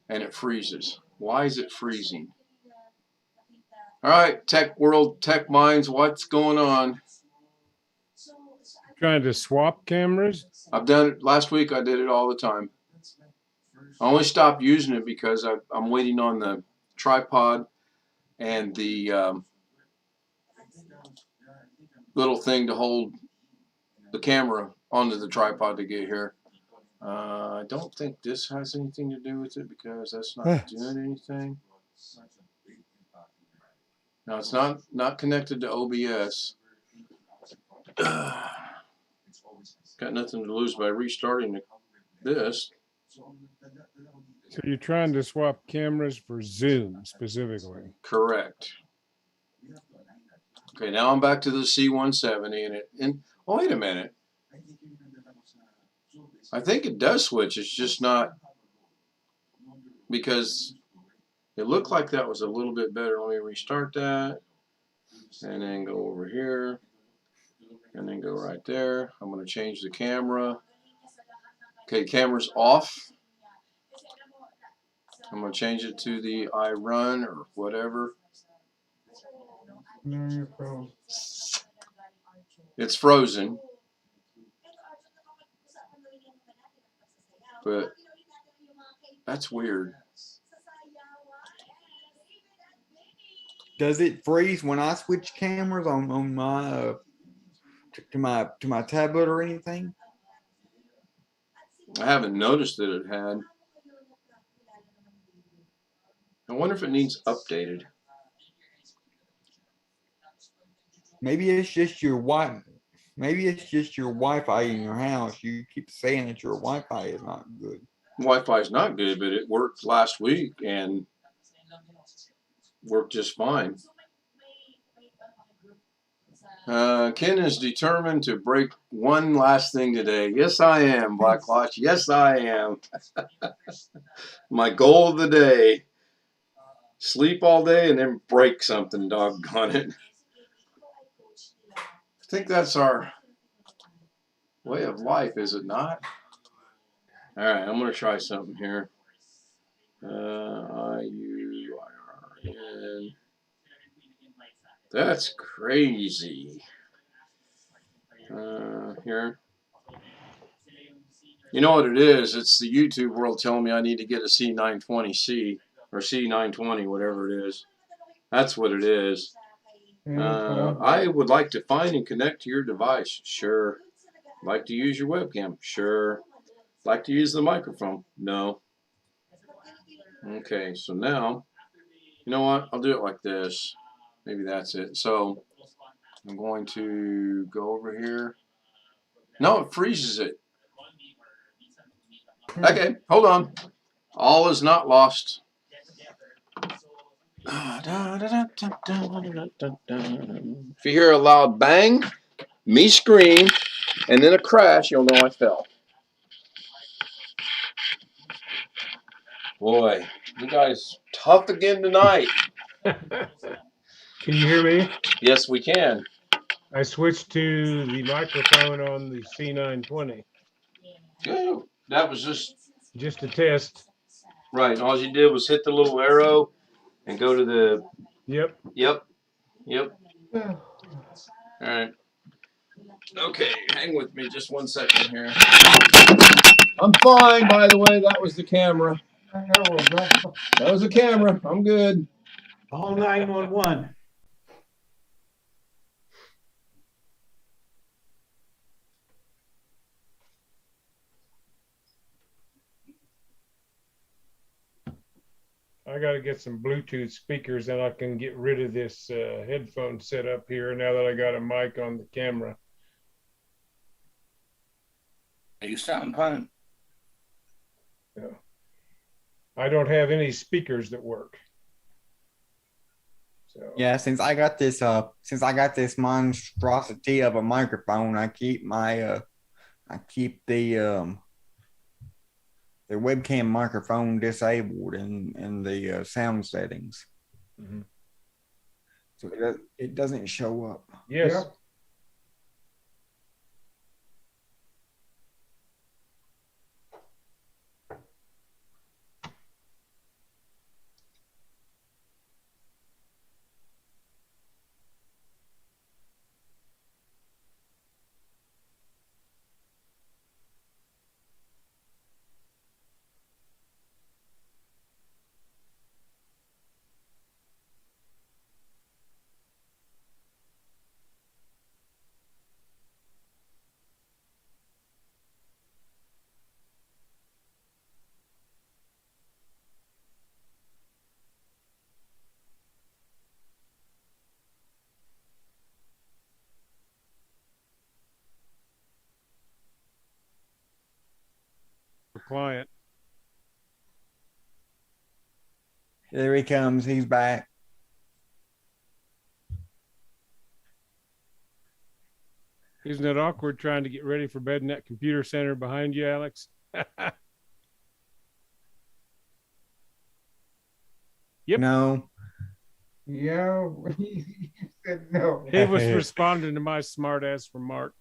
and it freezes. Why is it freezing? All right, tech world, tech minds, what's going on? Trying to swap cameras. I've done it last week, I did it all the time. I only stopped using it because I'm waiting on the tripod and the little thing to hold the camera onto the tripod to get here. I don't think this has anything to do with it because that's not doing anything. No, it's not connected to OBS. Got nothing to lose by restarting this. So you're trying to swap cameras for Zoom specifically. Correct. Okay, now I'm back to the C170 and oh, wait a minute. I think it does switch. It's just not because it looked like that was a little bit better. Let me restart that and then go over here and then go right there. I'm going to change the camera. Okay, camera's off. I'm going to change it to the iRun or whatever. No, you're frozen. It's frozen. But that's weird. Does it freeze when I switch cameras on my to my tablet or anything? I haven't noticed that it had. I wonder if it needs updated. Maybe it's just your Wi. Maybe it's just your Wi-Fi in your house. You keep saying that your Wi-Fi is not good. Wi-Fi is not good, but it worked last week and worked just fine. Ken is determined to break one last thing today. Yes, I am, Black Watch. Yes, I am. My goal of the day. Sleep all day and then break something, doggone it. I think that's our way of life, is it not? All right, I'm going to try something here. IUIRN. That's crazy. Here. You know what it is? It's the YouTube world telling me I need to get a C920C or C920, whatever it is. That's what it is. I would like to find and connect to your device. Sure. Like to use your webcam? Sure. Like to use the microphone? No. Okay, so now, you know what? I'll do it like this. Maybe that's it. So I'm going to go over here. No, it freezes it. Okay, hold on. All is not lost. If you hear a loud bang, me scream, and then a crash, you'll know I fell. Boy, you guys tough again tonight. Can you hear me? Yes, we can. I switched to the microphone on the C920. Good. That was Just a test. right. All you did was hit the little arrow and go to the. Yep. Yep. All right. Okay, hang with me just 1 second here. I'm fine, by the way. That was the camera. That was the camera. I'm good. Call 911. I got to get some Bluetooth speakers and I can get rid of this headphone setup here now that I got a mic on the camera. You sound fine. Yeah. I don't have any speakers that work. So Yeah, since I got this monstrosity of a microphone, I keep the webcam microphone disabled in the sound settings. Mhm. So it doesn't show up. Yes. Yep. The client. There he comes. He's back. Isn't it awkward trying to get ready for bed in that computer center behind you, Alex? Yep. No. Yeah, he said no. He was responding to my smart ass remark.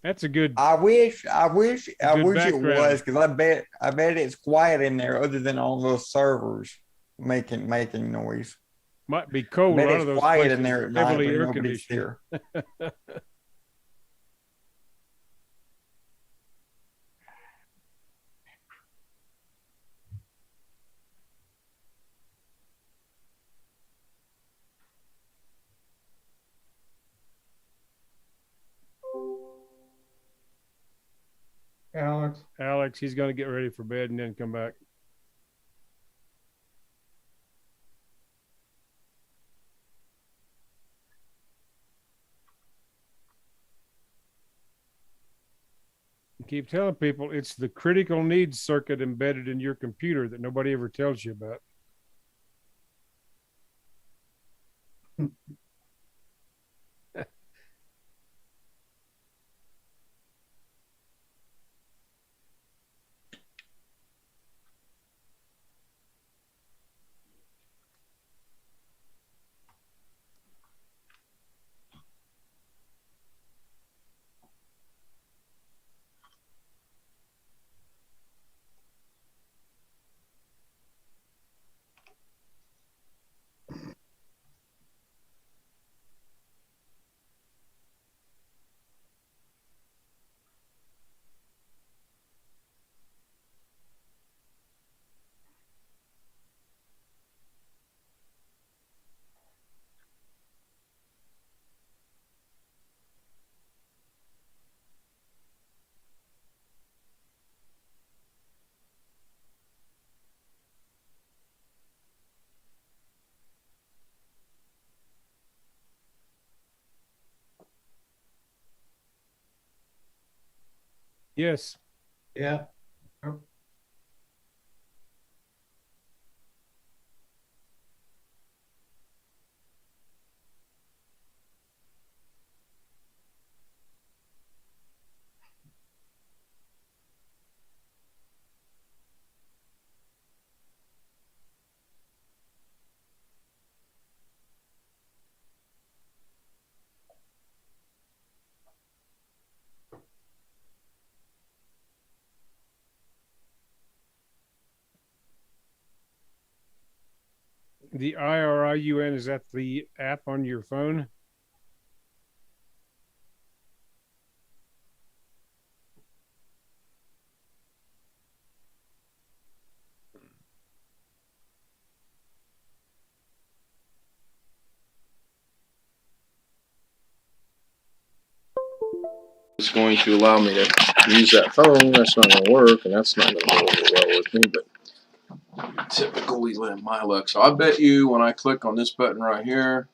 That's a good. I wish it background. was, because I bet it's quiet in there other than all those servers making noise. Might be I cold. bet A lot it's of those quiet places in there are at night, heavily but air nobody's conditioned. here. Alex, he's going to get ready for bed and then come back. Keep telling people it's the critical needs circuit embedded in your computer that nobody ever tells you about. Yes. Yeah. The IRIUN, is that the app on your phone? It's going to allow me to use that phone. That's not going to work, and that's not going to go over well with me, but typically my luck. So I bet you when I click on this button right here,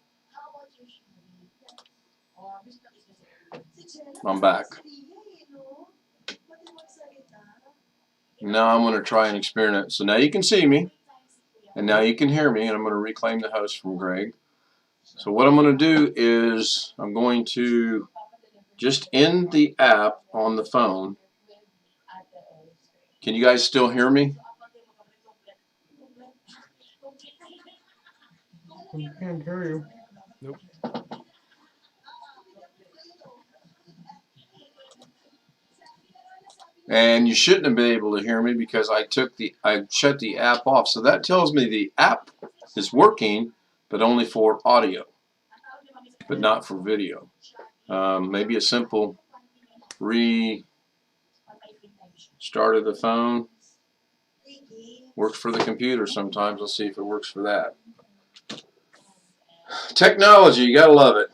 I'm back. Now I'm going to try and experiment. So now you can see me, and now you can hear me, and I'm going to reclaim the host from Greg. So what I'm going to do is I'm going to just end the app on the phone. Can you guys still hear me? We can't hear you. And you shouldn't have been able to hear me because I shut the app off. So that tells me the app is working, but only for audio, but not for video. Maybe a simple restart of the phone works for the computer sometimes. Let's see if it works for that. Technology, you gotta love it.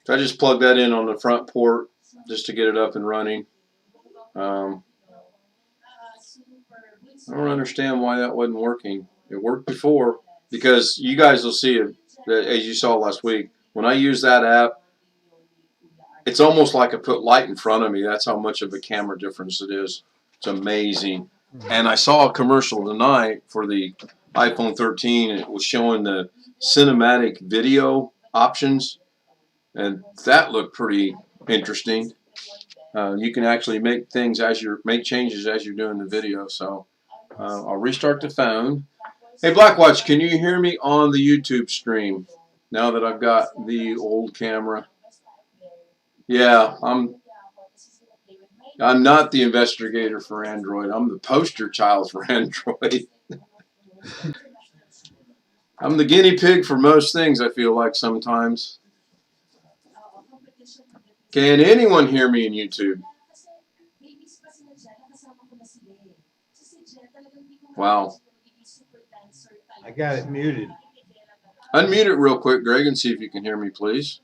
So I just plugged that in on the front port just to get it up and running. I don't understand why that wasn't working. It worked before because you guys will see it, as you saw last week. When I use that app, it's almost like I put light in front of me. That's how much of a camera difference it is. It's amazing. And I saw a commercial tonight for the iPhone 13. And it was showing the cinematic video options, and that looked pretty interesting. You can actually make things make changes as you're doing the video. So I'll restart the phone. Hey, Blackwatch, can you hear me on the YouTube stream now that I've got the old camera? Yeah, I'm not the investigator for Android. I'm the poster child for Android. I'm the guinea pig for most things, I feel like sometimes. Can anyone hear me in YouTube? Wow. I got it muted. Unmute it real quick, Greg, and see if you can hear me, please.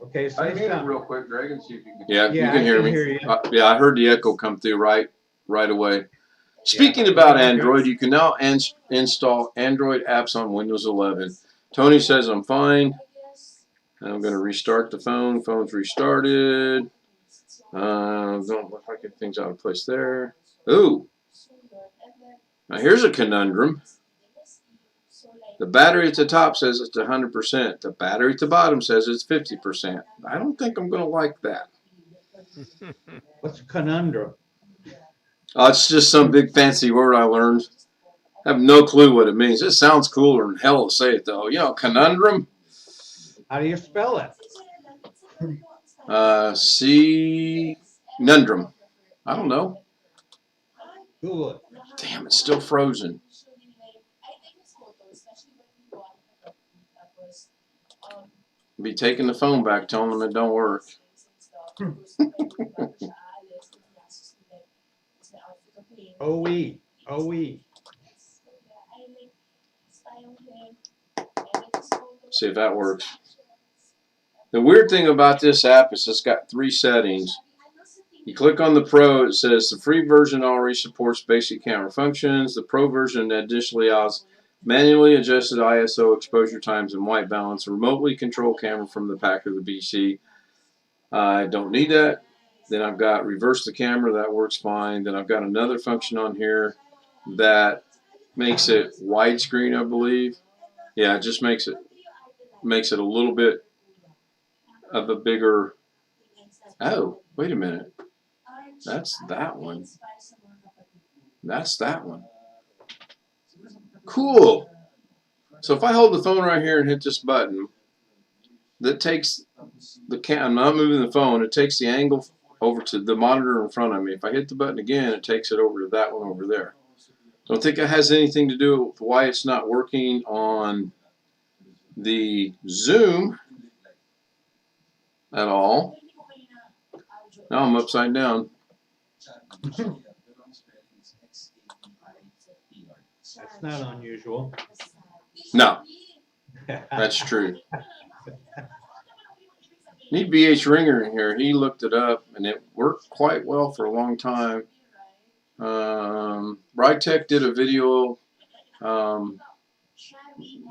Okay, say Unmute it something. real quick, Greg, and see if you can. Yeah, you Yeah, can I hear can me. hear you. Yeah, I heard the echo come through right away. Speaking about Android, you can now install Android apps on Windows 11. Tony says I'm fine. I'm going to restart the phone. Phone's restarted. Don't look like things out of place there. Ooh. Now here's a conundrum. The battery at the top says it's 100%. The battery at the bottom says it's 50%. I don't think I'm going to like that. What's a conundrum? It's just some big fancy word I learned. I have no clue what it means. It sounds cooler than hell to say it, though. You know, conundrum. How do you spell it? Conundrum. I don't know. Google it. Damn, it's still frozen. Be taking the phone back, telling them it don't work. OE. See if that works. The weird thing about this app is it's got 3 settings. You click on the Pro, it says the free version already supports basic camera functions. The Pro version additionally allows manually adjusted ISO, exposure times, and white balance. Remotely control camera from the back of the PC. I don't need that. Then I've got reverse the camera. That works fine. Then I've got another function on here that makes it widescreen, I believe. Yeah, it just makes it a little bit of a bigger. Oh, wait a minute. That's that one. That's that one. Cool. So if I hold the phone right here and hit this button, that takes the I'm not moving the phone. It takes the angle over to the monitor in front of me. If I hit the button again, it takes it over to that one over there. Don't think it has anything to do with why it's not working on the Zoom at all. Now I'm upside down. That's not unusual. No, that's true. Need BH Ringer in here. He looked it up and it worked quite well for a long time. Brightech did a video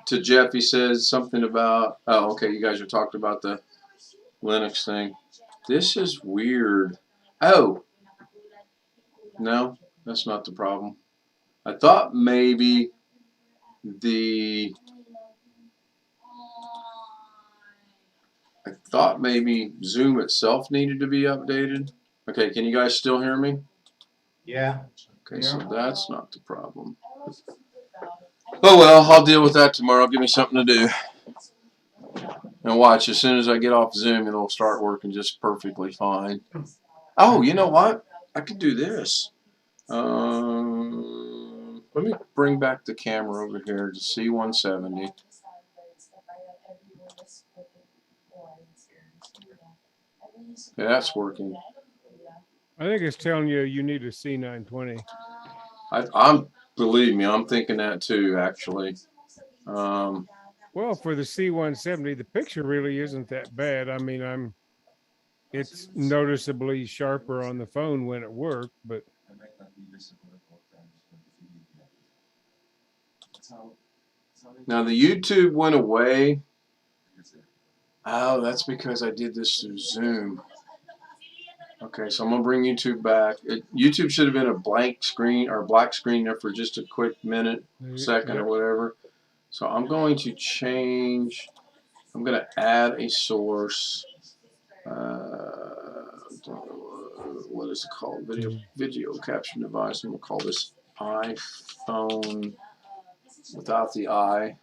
to Jeff. He says something about, oh, okay, you guys are talking about the Linux thing. This is weird. Oh, no, that's not the problem. I thought maybe Zoom itself needed to be updated. Okay, can you guys still hear me? Yeah. Okay, so that's not the problem. Oh well, I'll deal with that tomorrow. Give me something to do. And watch, as soon as I get off Zoom, it'll start working just perfectly fine. Oh, you know what? I could do this. Let me bring back the camera over here to C170. Yeah, that's working. I think it's telling you you need a C920. Believe me, I'm thinking that too, actually. Well, for the C170, the picture really isn't that bad. I mean, it's noticeably sharper on the phone when it worked, but now the YouTube went away. Oh, that's because I did this through Zoom. Okay, so I'm gonna bring YouTube back. YouTube should have been a blank screen or black screen there for just a quick minute, second, or whatever. So I'm going to change. I'm gonna add a source. What is it called? Video caption device. I'm gonna call this iPhone without the I.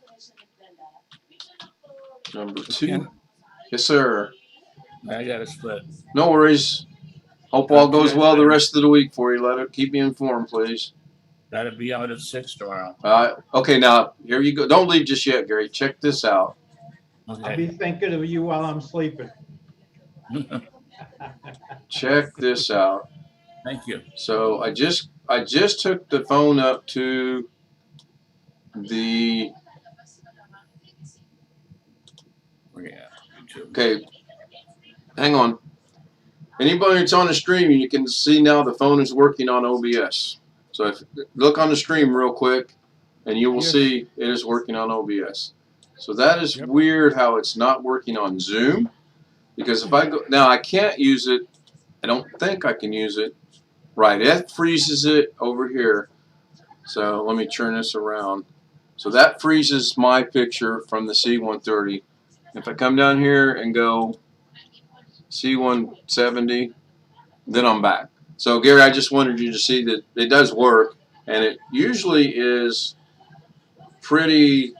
Number 2. Yes, sir. I got a split. No worries. Hope all goes well the rest of the week for you. Keep me informed, please. Gotta be out at 6 tomorrow. Okay, now here you go. Don't leave just yet, Gary. Check this out. I'll Okay. be thinking of you while I'm sleeping. Check this out. Thank you. So I just took the phone up to the. Okay, hang on. Anybody that's on the stream, you can see now the phone is working on OBS. So if look on the stream real quick, and you will see it is working on OBS. So that is weird how it's not working on Zoom. Because if I go now, I can't use it. I don't think I can use it. Right, it freezes it over here. So let me turn this around. So that freezes my picture from the C130. If I come down here and go C170, then I'm back. So Gary, I just wanted you to see that it does work, and it usually is pretty.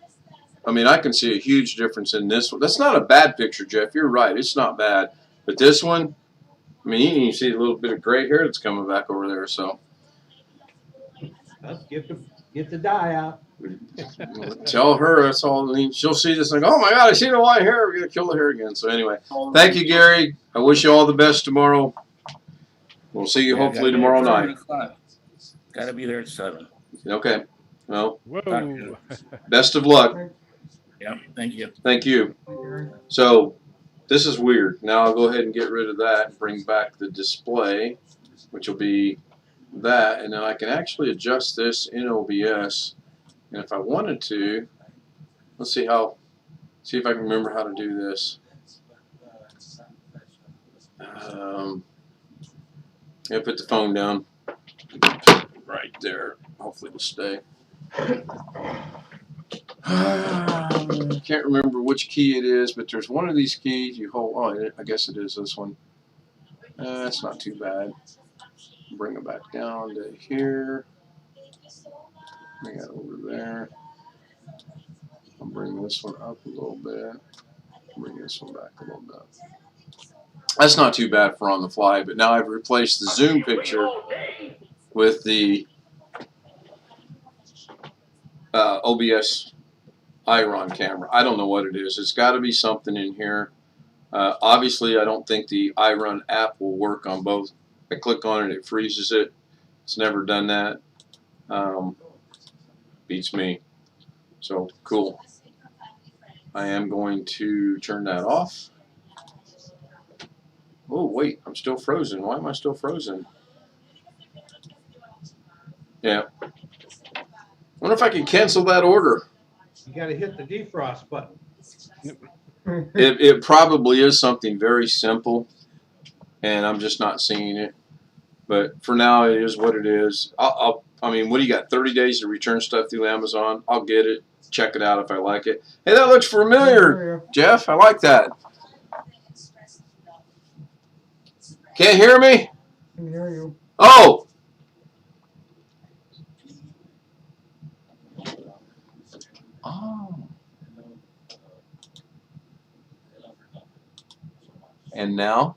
I mean, I can see a huge difference in this one. That's not a bad picture, Jeff. You're right. It's not bad. But this one, I mean, you can see a little bit of gray hair that's coming back over there. So Let's get the dye out. tell her that's all. I mean, she'll see this like, oh my God, I see the white hair. We're gonna kill the hair again. So anyway, thank you, Gary. I wish you all the best tomorrow. We'll see you hopefully tomorrow night. Gotta be there at 7. Okay. Well, whoa. best of luck. Yeah, thank you. Thank you. So this is weird. Now I'll go ahead and get rid of that and bring back the display, which will be that, and then I can actually adjust this in OBS. And if I wanted to, let's see if I can remember how to do this. Yeah, put the phone down right there. Hopefully it'll stay. I can't remember which key it is, but there's one of these keys you hold. Oh, I guess it is this one. That's not too bad. Bring it back down to here. Bring it over there. I'll bring this one up a little bit. Bring this one back a little bit. That's not too bad for on the fly, but now I've replaced the Zoom picture with the OBS Iron camera. I don't know what it is. It's got to be something in here. Obviously, I don't think the iRun app will work on both. I click on it, it freezes it. It's never done that. Beats me. So, cool. I am going to turn that off. Oh, wait, I'm still frozen. Why am I still frozen? Yeah. Wonder if I can cancel that order. You gotta hit the defrost button. It probably is something very simple, and I'm just not seeing it. But for now, it is what it is. I mean, what do you got? 30 days to return stuff through Amazon. I'll get it, check it out if I like it. Hey, that looks familiar, Jeff. I like that. Can't hear me? Can hear you. Oh. Oh. And now?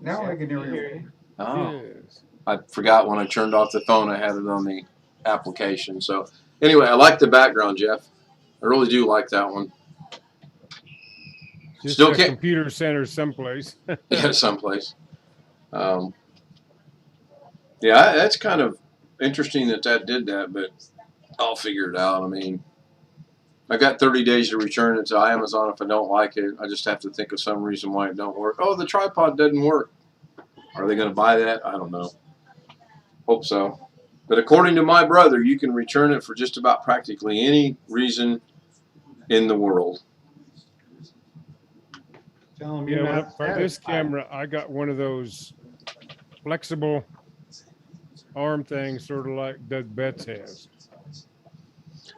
Now I can hear you. Oh. Yes. I forgot when I turned off the phone, I had it on the application. So anyway, I like the background, Jeff. I really do like that one. Just Still a can't. computer center someplace. Yeah, someplace. Yeah, that's kind of interesting that did that, but I'll figure it out. I mean, I got 30 days to return it to Amazon if I don't like it. I just have to think of some reason why it don't work. Oh, the tripod doesn't work. Are they going to buy that? I don't know. Hope so. But according to my brother, you can return it for just about practically any reason in the world. Tell them you're Yeah, not for this satisfied. camera, I got one of those flexible arm things, sort of like Doug Betts has.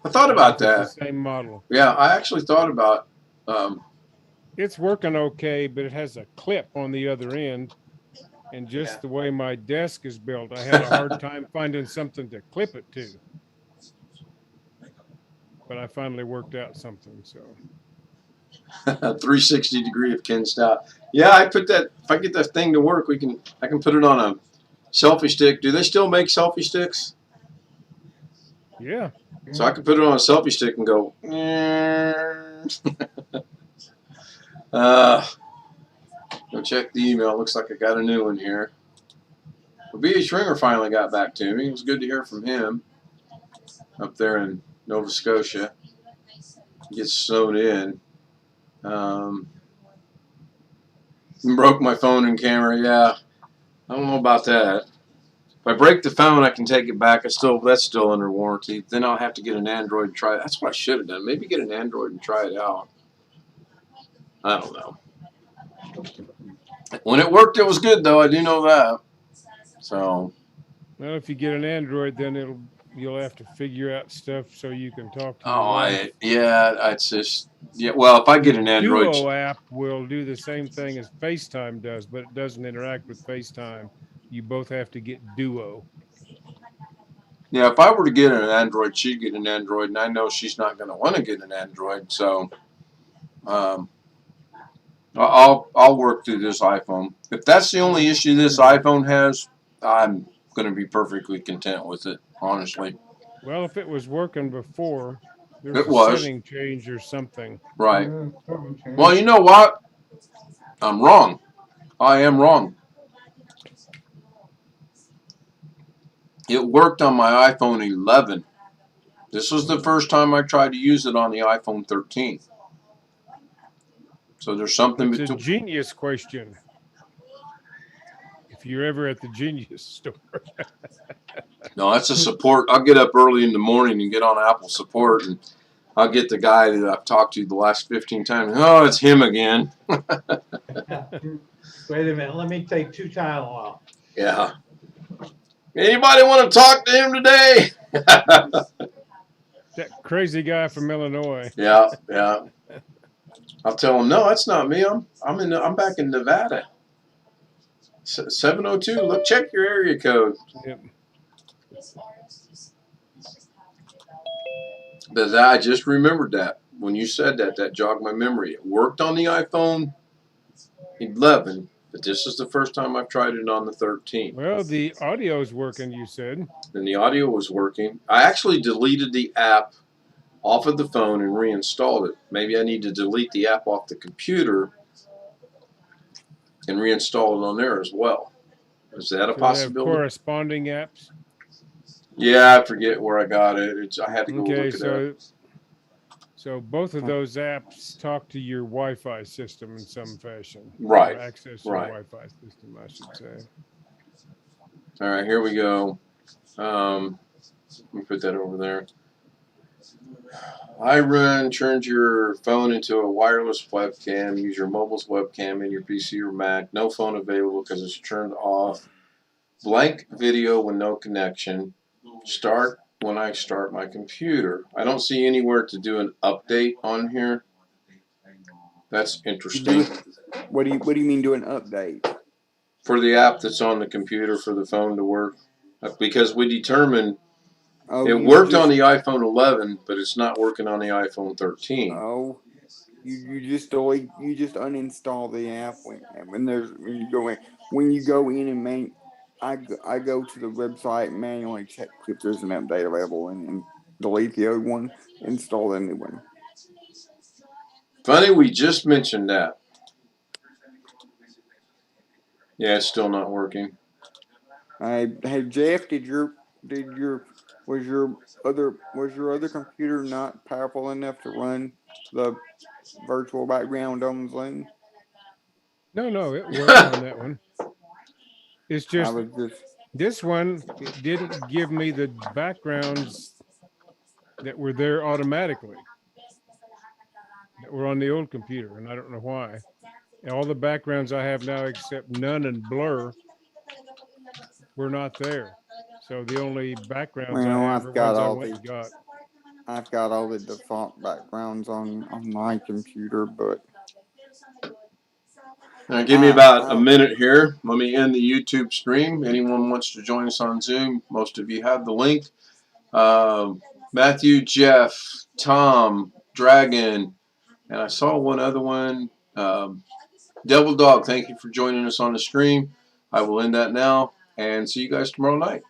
I thought about It's the that. same model. Yeah, I actually thought about. It's working okay, but it has a clip on the other end. And just Yeah. the way my desk is built, I had a hard time finding something to clip it to. But I finally worked out something. So 360 degree of Ken Stout. Yeah, I put that. If I get that thing to work, I can put it on a selfie stick. Do they still make selfie sticks? yeah, So I can put it on a selfie stick and go. Go check the email. Looks like I got a new one here. Well, B.H. Ringer finally got back to me. It was good to hear from him up there in Nova Scotia. He gets snowed in. Broke my phone and camera. Yeah, I don't know about that. If I break the phone, I can take it back. That's still under warranty. Then I'll have to get an Android and try it. That's what I should have done. Maybe get an Android and try it out. I don't know. When it worked, it was good, though. I do know that. So, well, if you get an Android, then you'll have to figure out stuff so you can talk to your wife. it's just, well, if I get an Android. Duo app will do the same thing as FaceTime does, but it doesn't interact with FaceTime. You both have to get Duo. Yeah, if I were to get an Android, she'd get an Android, and I know she's not going to want to get an Android. So, I'll work through this iPhone. If that's the only issue this iPhone has, I'm going to be perfectly content with it, honestly. Well, if it was working before, there It was a was. setting change or something. Right. Yeah, Well, you know what? I'm wrong. I am wrong. It worked on my iPhone 11. This was the first time I tried to use it on the iPhone 13. So there's something It's a between. genius question. If you're ever at the Genius store. No, that's a support. I'll get up early in the morning and get on Apple support, and I'll get the guy that I've talked to the last 15 times. Oh, it's him again. Wait a minute, let me take 2 Tylenol. Yeah. Anybody want to talk to him today? That crazy guy from Illinois. Yeah. I'll tell him, no, that's not me. I'm back in Nevada. 702. Look, check your area code. Yep. But I just remembered that when you said that. That jogged my memory. It worked on the iPhone 11, but this is the first time I've tried it on the 13. Well, the audio's working, you said. And the audio was working. I actually deleted the app off of the phone and reinstalled it. Maybe I need to delete the app off the computer and reinstall it on there as well. Is that a So they have possibility? corresponding apps. Yeah, I forget where I got it. I had to go Okay, look it up. So both of those apps talk to your Wi-Fi system in some fashion. Right, Or access your right. Wi-Fi system, I should say. All right, here we go. Let me put that over there. iRun turns your phone into a wireless webcam. Use your mobile's webcam in your PC or Mac. No phone available because it's turned off. Blank video when no connection. Start when I start my computer. I don't see anywhere to do an update on here. That's interesting. What do you mean do an update? For the app that's on the computer for the phone to work. Because we determined Oh, it you worked on just the iPhone 11, but it's not working on the iPhone 13. oh you just delete you just uninstall the app when there's when you go in and I go to the website and manually check if there's an update available and delete the old one, install the new one. Funny, we just mentioned that. Yeah, it's still not working. Hey Jeff, was your other computer not powerful enough to run the virtual background on Zoom? No, it worked on that one. It's I just was just this one, it didn't give me the backgrounds that were there automatically that were on the old computer, and I don't know why. All the backgrounds I have now, except none and blur, were not there. So the only backgrounds I well, have are ones I went and got. I've got all the default backgrounds on my computer, but Now, give me about a minute here. Let me end the YouTube stream. Anyone wants to join us on Zoom, most of you have the link. Matthew, Jeff, Tom, Dragon, and I saw one other one. Devil Dog, thank you for joining us on the stream. I will end that now and see you guys tomorrow night.